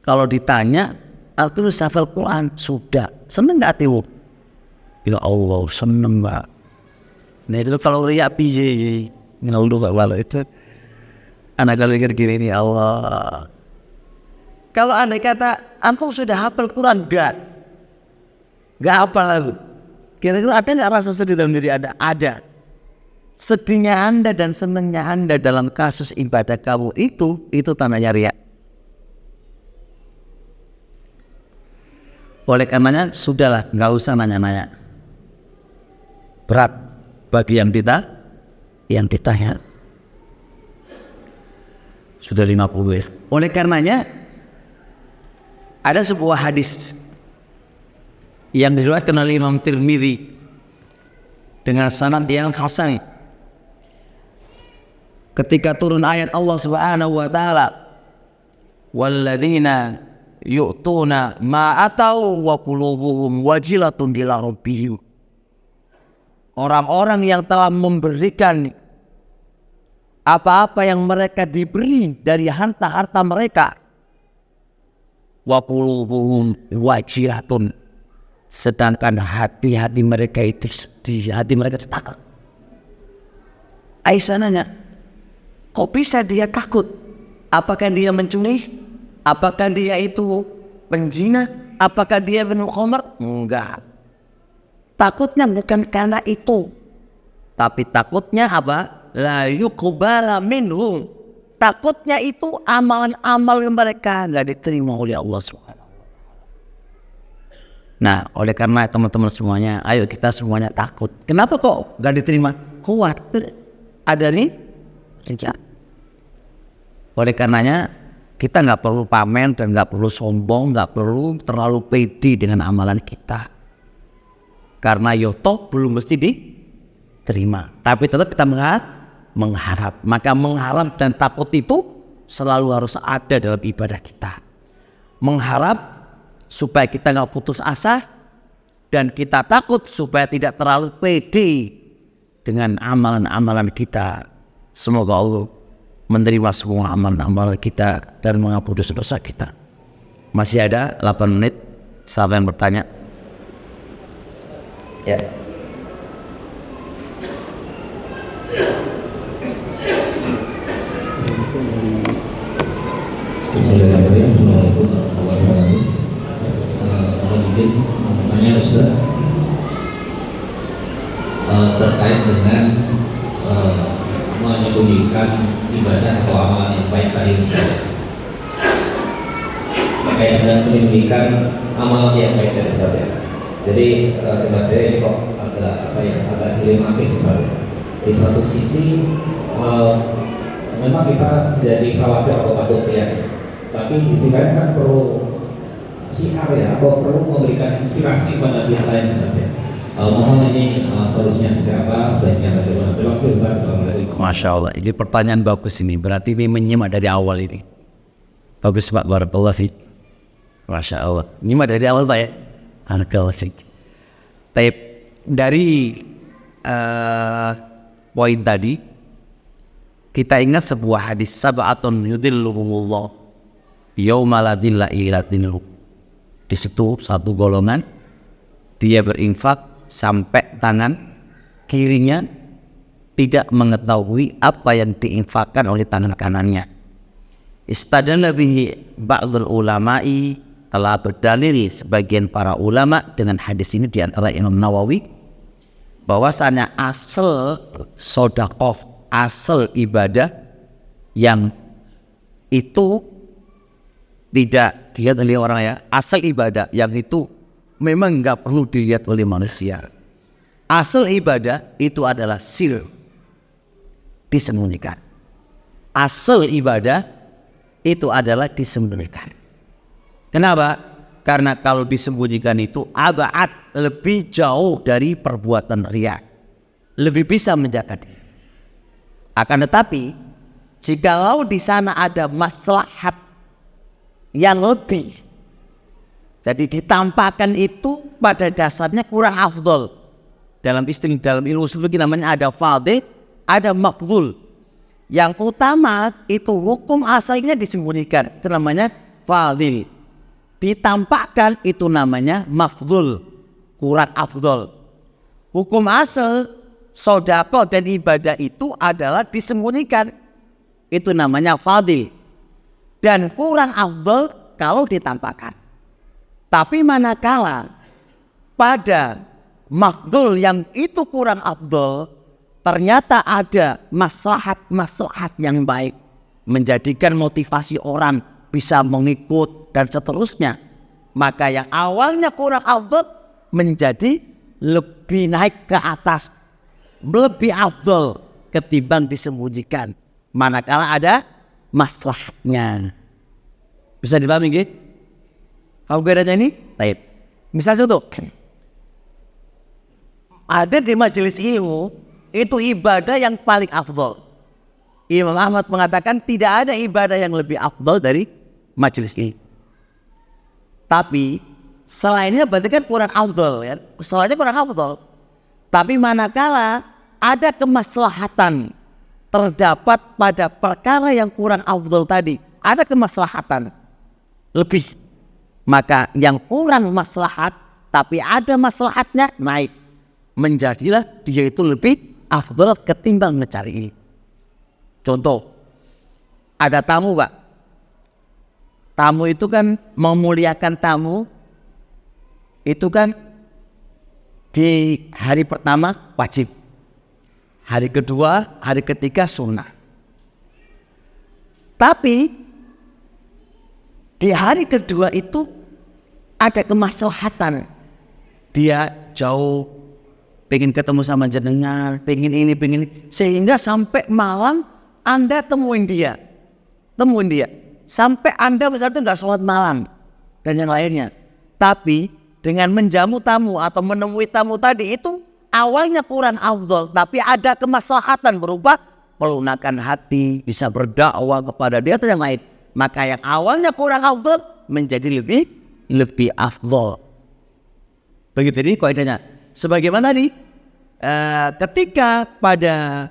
Kalau ditanya, aku hafal Quran, sudah. Seneng gak hatimu? Ya Allah, seneng Pak. Nah itu kalau riya piye? Ngeluh Pak walau itu. Anak kalau mikir gini nih, Allah. Kalau andai kata antum sudah hafal Quran, gak hafal lagu. Kira-kira ada nggak rasa sedih dalam diri Anda? Ada. Sedihnya Anda dan senangnya Anda dalam kasus ibadah kamu itu tandanya riya. Oleh karenanya sudahlah, nggak usah nanya-nanya. Berat bagi yang ditanya. Sudah 50 ya. Oleh karenanya ada sebuah hadis yang diriwayatkan oleh Imam Tirmidzi dengan sanad yang hasan. Ketika turun ayat Allah Subhanahu wa taala, "Walladzina yu'tuna ma atau wa qulubuhum wajilatun ila rabbihim." Orang-orang yang telah memberikan apa-apa yang mereka diberi dari harta-harta mereka, wa qulubuhum wajilatun, sedangkan hati-hati mereka itu sedih, hati mereka itu takut. Aisyah nanya, kok bisa dia takut? Apakah dia mencuri? Apakah dia itu penzina? Apakah dia minum khamr? Enggak. Takutnya bukan karena itu, tapi takutnya apa? La yuqbala minhum. Takutnya itu amalan-amal mereka nggak diterima oleh Allah Subhanahu. Nah, oleh karena teman-teman semuanya, ayo kita semuanya takut. Kenapa kok nggak diterima? Khawatir ada nih rencana. Oleh karenanya kita nggak perlu pamer dan nggak perlu sombong, nggak perlu terlalu pede dengan amalan kita. Karena yotoh belum mesti diterima. Tapi tetap kita mengharap. Maka mengharap dan takut itu selalu harus ada dalam ibadah kita. Mengharap supaya kita nggak putus asa, dan kita takut supaya tidak terlalu pede dengan amalan-amalan kita. Semoga Allah menerima semua amalan-amalan kita dan mengampuni dosa-dosa kita. Masih ada 8 menit. Siapa yang bertanya? Ya. Assalamualaikum warahmatullahi wabarakatuh. Mungkin pertanyaan Ustaz terkait dengan menyembunyikan ibadah atau amalan yang baik tadi Ustaz. Terkait dengan menyembunyikan amalan yang baik tadi Ustaz ya. Jadi tema saya ini kok agak dilematis Ustaz. Di satu sisi memang kita jadi khawatir atau takut ya, tapi di sisi lain kan perlu syiar ya, atau perlu memberikan inspirasi pada pihak lain misalnya. Mohon ini solusinya seperti apa, sebaiknya bagaimana? Terima kasih Ustaz. Assalamualaikum. Masya Allah, ini pertanyaan bagus ini. Berarti ini menyimak dari awal ini. Bagus Pak, barakallahu fiik. Masya Allah, nyimak dari awal Pak ya. Barakallahu fiik. Dari poin tadi, kita ingat sebuah hadis, sab'atun yudhilluhumullah yauma la dhilla illa dhilluh. Di situ satu golongan dia berinfak sampai tangan kirinya tidak mengetahui apa yang diinfakkan oleh tangan kanannya. Istadalla bihi ba'dul ulama'i, telah berdalil sebagian para ulama dengan hadis ini, di antara Imam Nawawi, bahwasanya asal sedekah, asal ibadah yang itu tidak dilihat oleh orang ya, asal ibadah yang itu memang nggak perlu dilihat oleh manusia. Asal ibadah itu adalah sir, disembunyikan. Asal ibadah itu adalah disembunyikan. Kenapa? Karena kalau disembunyikan itu abad, lebih jauh dari perbuatan riya. lebih bisa menjaga diri. Akan tetapi jikalau di sana ada maslahat yang lebih, jadi ditampakkan itu pada dasarnya kurang afdol. Dalam ilmu usul fikih namanya ada fadhil, ada mafdhul. Yang utama itu hukum asalnya disembunyikan, itu namanya fadhil. Ditampakkan itu namanya mafdhul, kurang afdol. Hukum asal sedekah dan ibadah itu adalah disembunyikan, itu namanya fadhil. Dan kurang afdol kalau ditampakkan. Tapi manakala pada mafdhul yang itu kurang afdol ternyata ada maslahat yang baik, menjadikan motivasi orang bisa mengikut dan seterusnya, maka yang awalnya kurang afdol menjadi lebih naik ke atas, lebih afdol ketimbang disembunyikan manakala ada maslahatnya. Bisa dipahami nggih? Paham bedanya ini? Baik. Misal contoh, ada di majelis ilmu itu ibadah yang paling afdol. Imam Ahmad mengatakan tidak ada ibadah yang lebih afdol dari majelis ini. Tapi selainnya berarti kan kurang afdol ya. Selainnya kurang afdol. Tapi manakala ada kemaslahatan terdapat pada perkara yang kurang afdol tadi, ada kemaslahatan lebih, maka yang kurang maslahat tapi ada maslahatnya naik, menjadilah dia itu lebih afdol ketimbang mencari ini. Contoh, ada tamu Pak, tamu itu kan memuliakan tamu itu kan di hari pertama wajib, hari kedua, hari ketiga sunnah. Tapi di hari kedua itu ada kemaslahatan, dia jauh pengen ketemu sama jenengan, pengen ini, sehingga sampai malam Anda temuin dia, sampai Anda misalnya nggak sholat malam dan yang lainnya. Tapi dengan menjamu tamu atau menemui tamu tadi itu awalnya kurang afdol, tapi ada kemaslahatan berupa pelunakan hati, bisa berdakwah kepada dia atau yang lain. Maka yang awalnya kurang afdol menjadi lebih afdol. Begitu ini kaidahnya. Sebagaimana tadi, ketika pada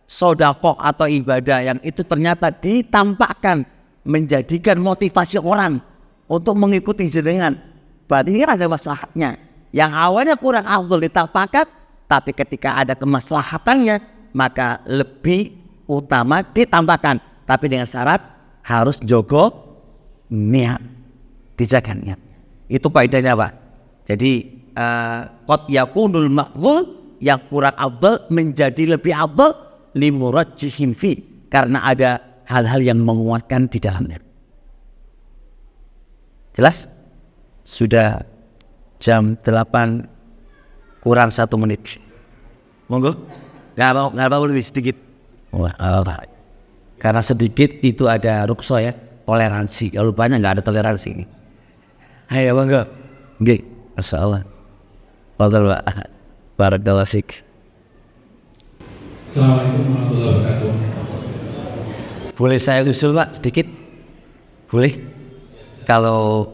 sedekah atau ibadah yang itu ternyata ditampakkan menjadikan motivasi orang untuk mengikuti jenengan, berarti ini ada maslahatnya. Yang awalnya kurang afdol ditampakkan, tapi ketika ada kemaslahatannya maka lebih utama ditampakkan, tapi dengan syarat harus jogo niat, dijaga niat. Itu kaidahnya Pak. Jadi qad yakunul mafdhul, yang kurang afdal menjadi lebih afdal limurajjihin fi, karena ada hal-hal yang menguatkan di dalamnya. Jelas? Sudah jam 8 kurang 1 menit. Monggo. Nggak apa lebih sedikit. Karena sedikit itu ada rukso ya, toleransi. Kalau banyak nggak ada toleransi ini. Ayo monggo. Nggih, masyaallah. Fadhal Pak. Barakallahu fik. Assalamualaikum warahmatullahi wabarakatuh. Boleh saya usul Pak sedikit? Boleh? Kalau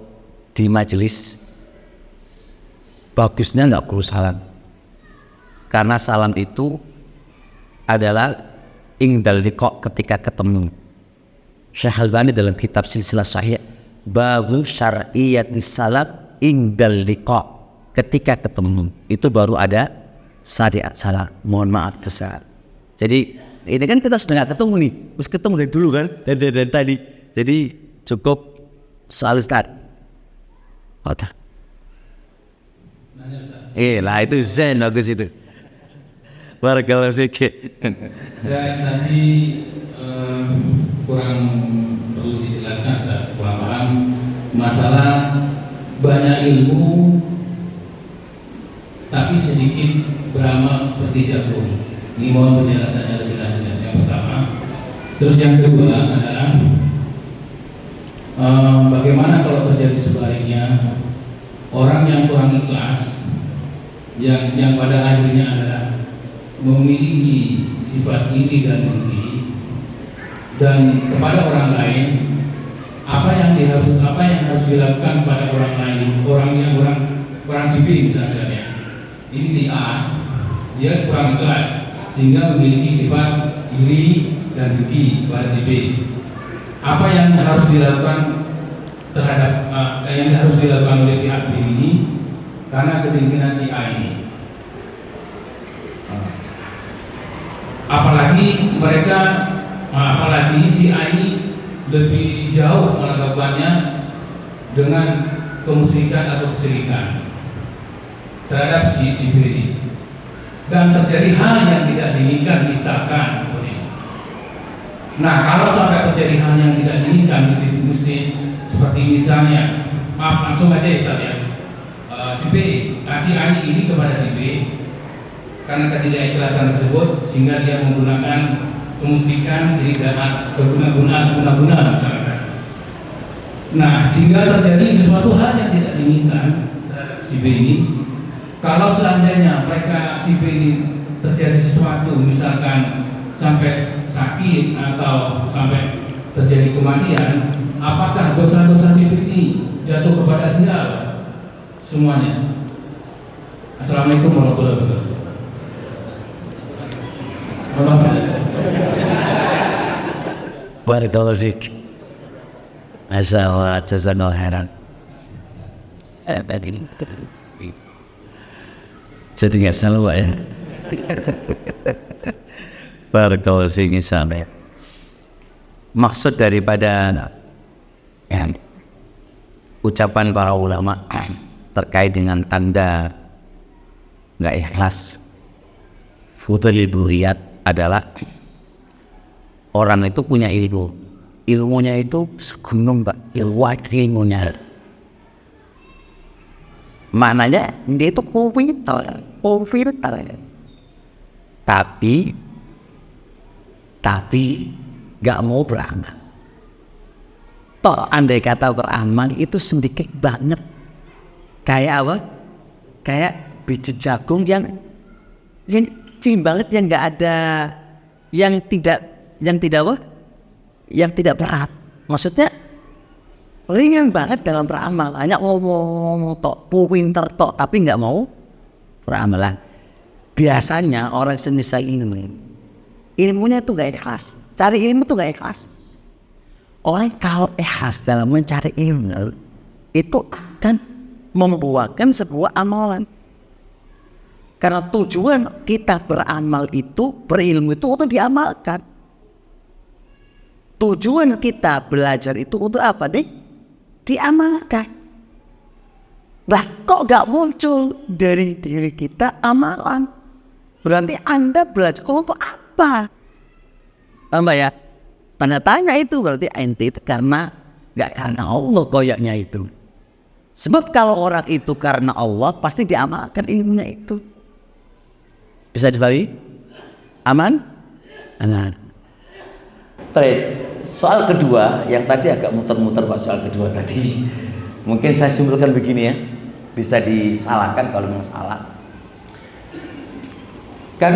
di majelis bagusnya nggak perlu salam, karena salam itu adalah ingdal liqa, ketika ketemu. Syekh Albani dalam kitab Silsilah Sahih babu syar'iyyatis salam ingdal liqa, ketika ketemu itu baru ada syariat salam. Mohon maaf besar. Jadi ini kan kita sudah nggak ketemu nih, terus ketemu dari dulu kan, dari tadi. Jadi cukup soal Ustaz. Lah itu zen bagus itu. Barakallahu fik. Saya tadi kurang perlu dijelaskan, kurang paham masalah banyak ilmu tapi sedikit beramal seperti jagung. Ini mohon penjelasannya lebih lanjut. Yang pertama, terus yang kedua adalah bagaimana kalau terjadi sebaliknya, orang yang kurang ikhlas, yang pada akhirnya adalah memiliki sifat iri dan dengki, dan kepada orang lain apa yang harus dilakukan pada orang lain, orang si B misalnya ya. Ini si A, dia kurang ikhlas sehingga memiliki sifat iri dan dengki pada si B. Apa yang harus dilakukan terhadap yang harus dilakukan oleh pihak B ini karena kedengkian si A ini? Apalagi si A ini lebih jauh melakukannya dengan kemusyrikan atau kesyirikan terhadap si B ini, dan terjadi hal yang tidak diinginkan, misalkan seperti ini. Nah, kalau sampai terjadi hal yang tidak diinginkan, mesti seperti misalnya, maaf langsung aja ya, si B kasih ini kepada si B karena ketidakikhlasan tersebut sehingga dia menggunakan kemusyrikan, syirik dan guna-guna misalkan. Nah, sehingga terjadi sesuatu hal yang tidak diinginkan terhadap si B ini. Kalau seandainya mereka si B ini terjadi sesuatu, misalkan sampai sakit atau sampai terjadi kematian, apakah dosa-dosa si B ini jatuh kepada si A? Semuanya. Assalamualaikum warahmatullahi wabarakatuh. Barakallahu fiik. Masya Allah, jazakallahu khairan. Jadi nggak salah Pak ya. Barakallahu fiik insyaallah. Maksud daripada ucapan para ulama terkait dengan tanda nggak ikhlas futhul buhiyat adalah orang itu punya ilmunya itu segunung Pak, ilmunya maknanya dia itu pintar tapi gak mau beramal. Toh andai kata beramal itu sedikit banget, kayak apa? Kayak biji jagung yang kecil banget, yang nggak ada, yang tidak apa? Yang tidak berat. Maksudnya ringan banget dalam beramal, hanya ngomong tok, pinter tok, tapi nggak mau beramalan. Biasanya orang semisal ilmunya itu nggak ikhlas, cari ilmu tuh nggak ikhlas. Orang kalau ikhlas dalam mencari ilmu itu akan membuahkan sebuah amalan. Karena tujuan kita beramal itu, berilmu itu untuk diamalkan. Tujuan kita belajar itu untuk apa deh? Diamalkan. Lah kok gak muncul dari diri kita amalan? Berarti Anda belajar untuk apa? Tambah ya? Tanda tanya itu berarti ente itu karena gak karena Allah koyaknya itu. Sebab kalau orang itu karena Allah pasti diamalkan ilmunya itu. Bisa dipahami? Aman? Aman. Soal kedua yang tadi agak muter-muter Pak, soal kedua tadi mungkin saya simpulkan begini ya, bisa disalahkan kalau memang salah. Kan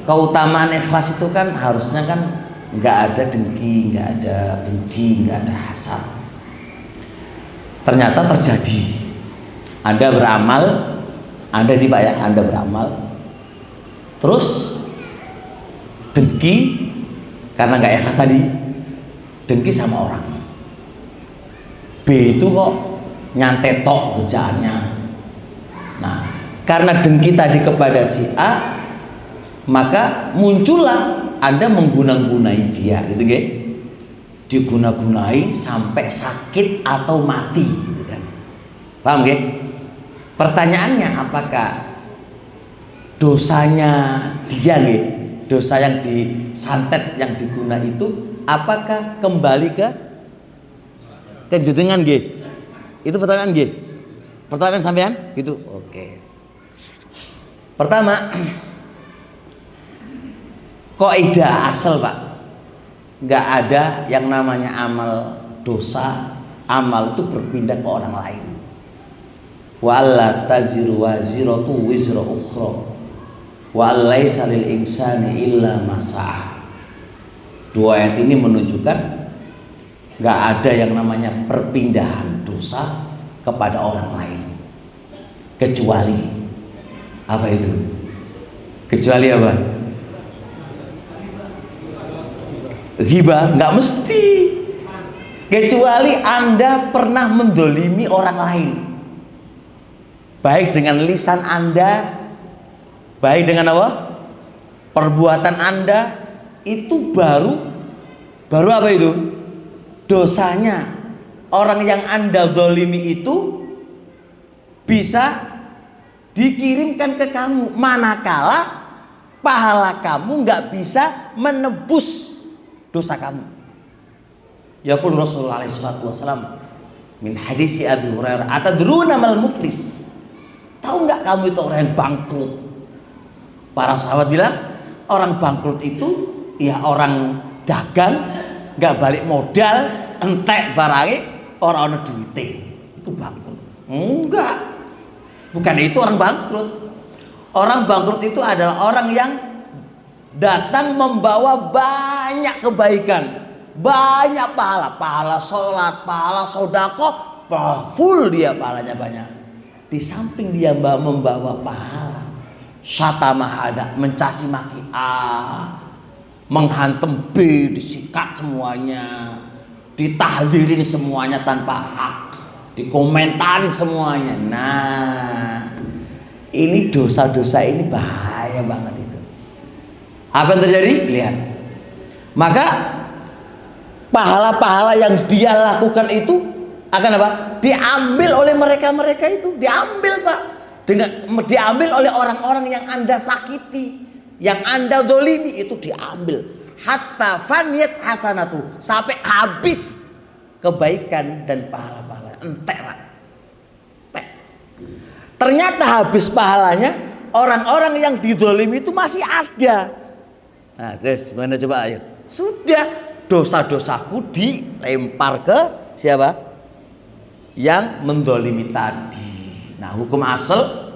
keutamaan ikhlas itu kan harusnya kan nggak ada dengki, nggak ada benci, nggak ada hasad. Ternyata terjadi. Anda beramal, Anda nih Pak ya, Anda beramal, terus dengki karena nggak ikhlas tadi, dengki sama orang. B itu kok nyantet tok kerjaannya. Nah, karena dengki tadi kepada si A, maka muncullah Anda mengguna-gunai dia, gitu kan? Diguna-gunai sampai sakit atau mati, gitu kan? Paham kan? Pertanyaannya apakah dosanya dia nih, dosa yang disantet, yang diguna itu apakah kembali ke jenengan nggih? Itu pertanyaan nggih. Pertanyaan sampean gitu. Oke. Pertama, kaidah asal Pak, nggak ada yang namanya amal dosa. Amal itu berpindah ke orang lain. Wa alla taziru waziratu wizra ukhra. wa laisa lil insani illa ma sa'a. Dua ayat ini menunjukkan nggak ada yang namanya perpindahan dosa kepada orang lain, kecuali apa itu? Kecuali apa? Ghibah, nggak mesti. Kecuali Anda pernah mendolimi orang lain, baik dengan lisan Anda, baik dengan apa? Perbuatan Anda, itu baru apa itu? Dosanya orang yang Anda dolimi itu bisa dikirimkan ke kamu, manakala pahala kamu nggak bisa menebus dosa kamu. Yaqul Rasulullah SAW min hadisi Abi Hurairah, atadruna mal muflis? Tahu nggak kamu itu orang yang bangkrut? Para sahabat bilang, orang bangkrut itu ya orang dagang nggak balik modal, entek barangnya, orang ana duwite, itu bangkrut. Enggak, bukan itu orang bangkrut. Orang bangkrut itu adalah orang yang datang membawa banyak kebaikan, banyak pahala sholat, pahala sodako, full dia pahalanya banyak. Di samping dia membawa pahala syatama ada, mencaci maki A, menghantam B, disikat semuanya, ditahdirin semuanya tanpa hak, dikomentarin semuanya. Nah, ini dosa-dosa ini bahaya banget itu. Apa yang terjadi? Lihat. Maka pahala-pahala yang dia lakukan itu akan apa? Diambil oleh mereka-mereka itu, diambil Pak. Diambil oleh orang-orang yang Anda sakiti, yang Anda dolimi, itu diambil. Hatta faniyat hasanatu, sampai habis kebaikan dan pahala-pahala. Entek Pak. Ternyata habis pahalanya, orang-orang yang didolimi itu masih ada. Nah, terus gimana coba ayo? Sudah, dosa-dosaku dilempar ke siapa? Yang mendolimi tadi. Nah, hukum asal,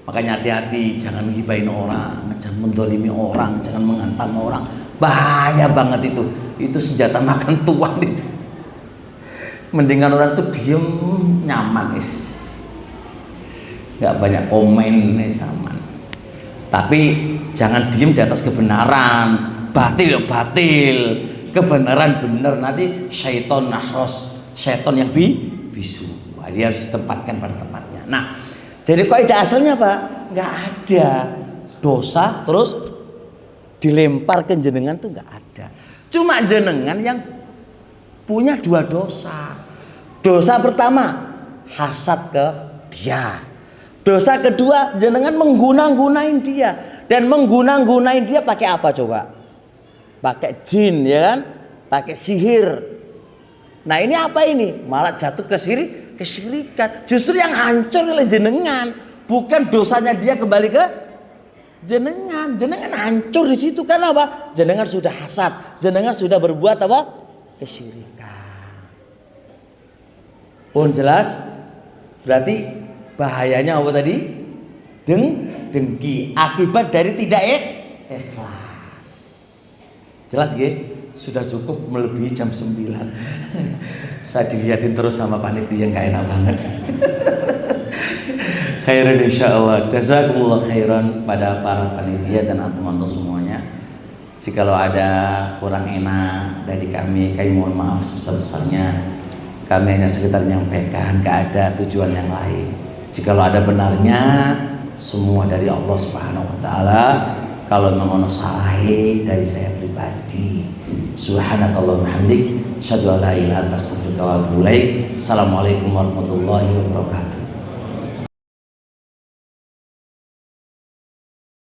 makanya hati-hati, jangan gibahin orang, jangan mendolimi orang, jangan menghantam orang. Bahaya banget itu. Itu senjata makan tuan itu. Mendingan orang tuh diem, nyaman is. Gak banyak komen, aman. Tapi jangan diem di atas kebenaran. Batil ya batil, kebenaran benar. Nanti syaiton nahros, syaiton yang bisu. Wah, dia harus ditempatkan pada tempatnya. Nah, jadi kaidah asalnya Pak, nggak ada dosa terus dilempar ke jenengan tuh nggak ada. Cuma jenengan yang punya dua dosa. Dosa pertama, hasad ke dia. Dosa kedua, jenengan mengguna-gunain dia. Dan mengguna-gunain dia pakai apa coba? Pakai jin, ya kan? Pakai sihir. Nah, ini apa ini? Malah jatuh ke kesyirikan. Justru yang hancur oleh jenengan, bukan dosanya dia kembali ke jenengan. Jenengan hancur di situ karena apa? Jenengan sudah hasad, jenengan sudah berbuat apa? Kesyirikan. Pun jelas? Berarti bahayanya apa tadi? Dengki, akibat dari tidak ikhlas. Jelas gak? Sudah cukup melebihi jam 9. Saya dilihatin terus sama panitia, nggak enak banget. Khairan insyaallah. Jazakumullah khairan pada para panitia dan antum-antum semuanya. Jikalau ada kurang enak dari kami mohon maaf sebesar-besarnya. Kami hanya sekedar menyampaikan, nggak ada tujuan yang lain. Jikalau ada benarnya, semua dari Allah Subhanahu wa taala. Kalau memang ono salahe dari saya pribadi. Subhanakallahumma hamdik, asyhadu an la ilaha illa anta astaghfiruka wa atubu ilaik. Assalamualaikum warahmatullahi wabarakatuh.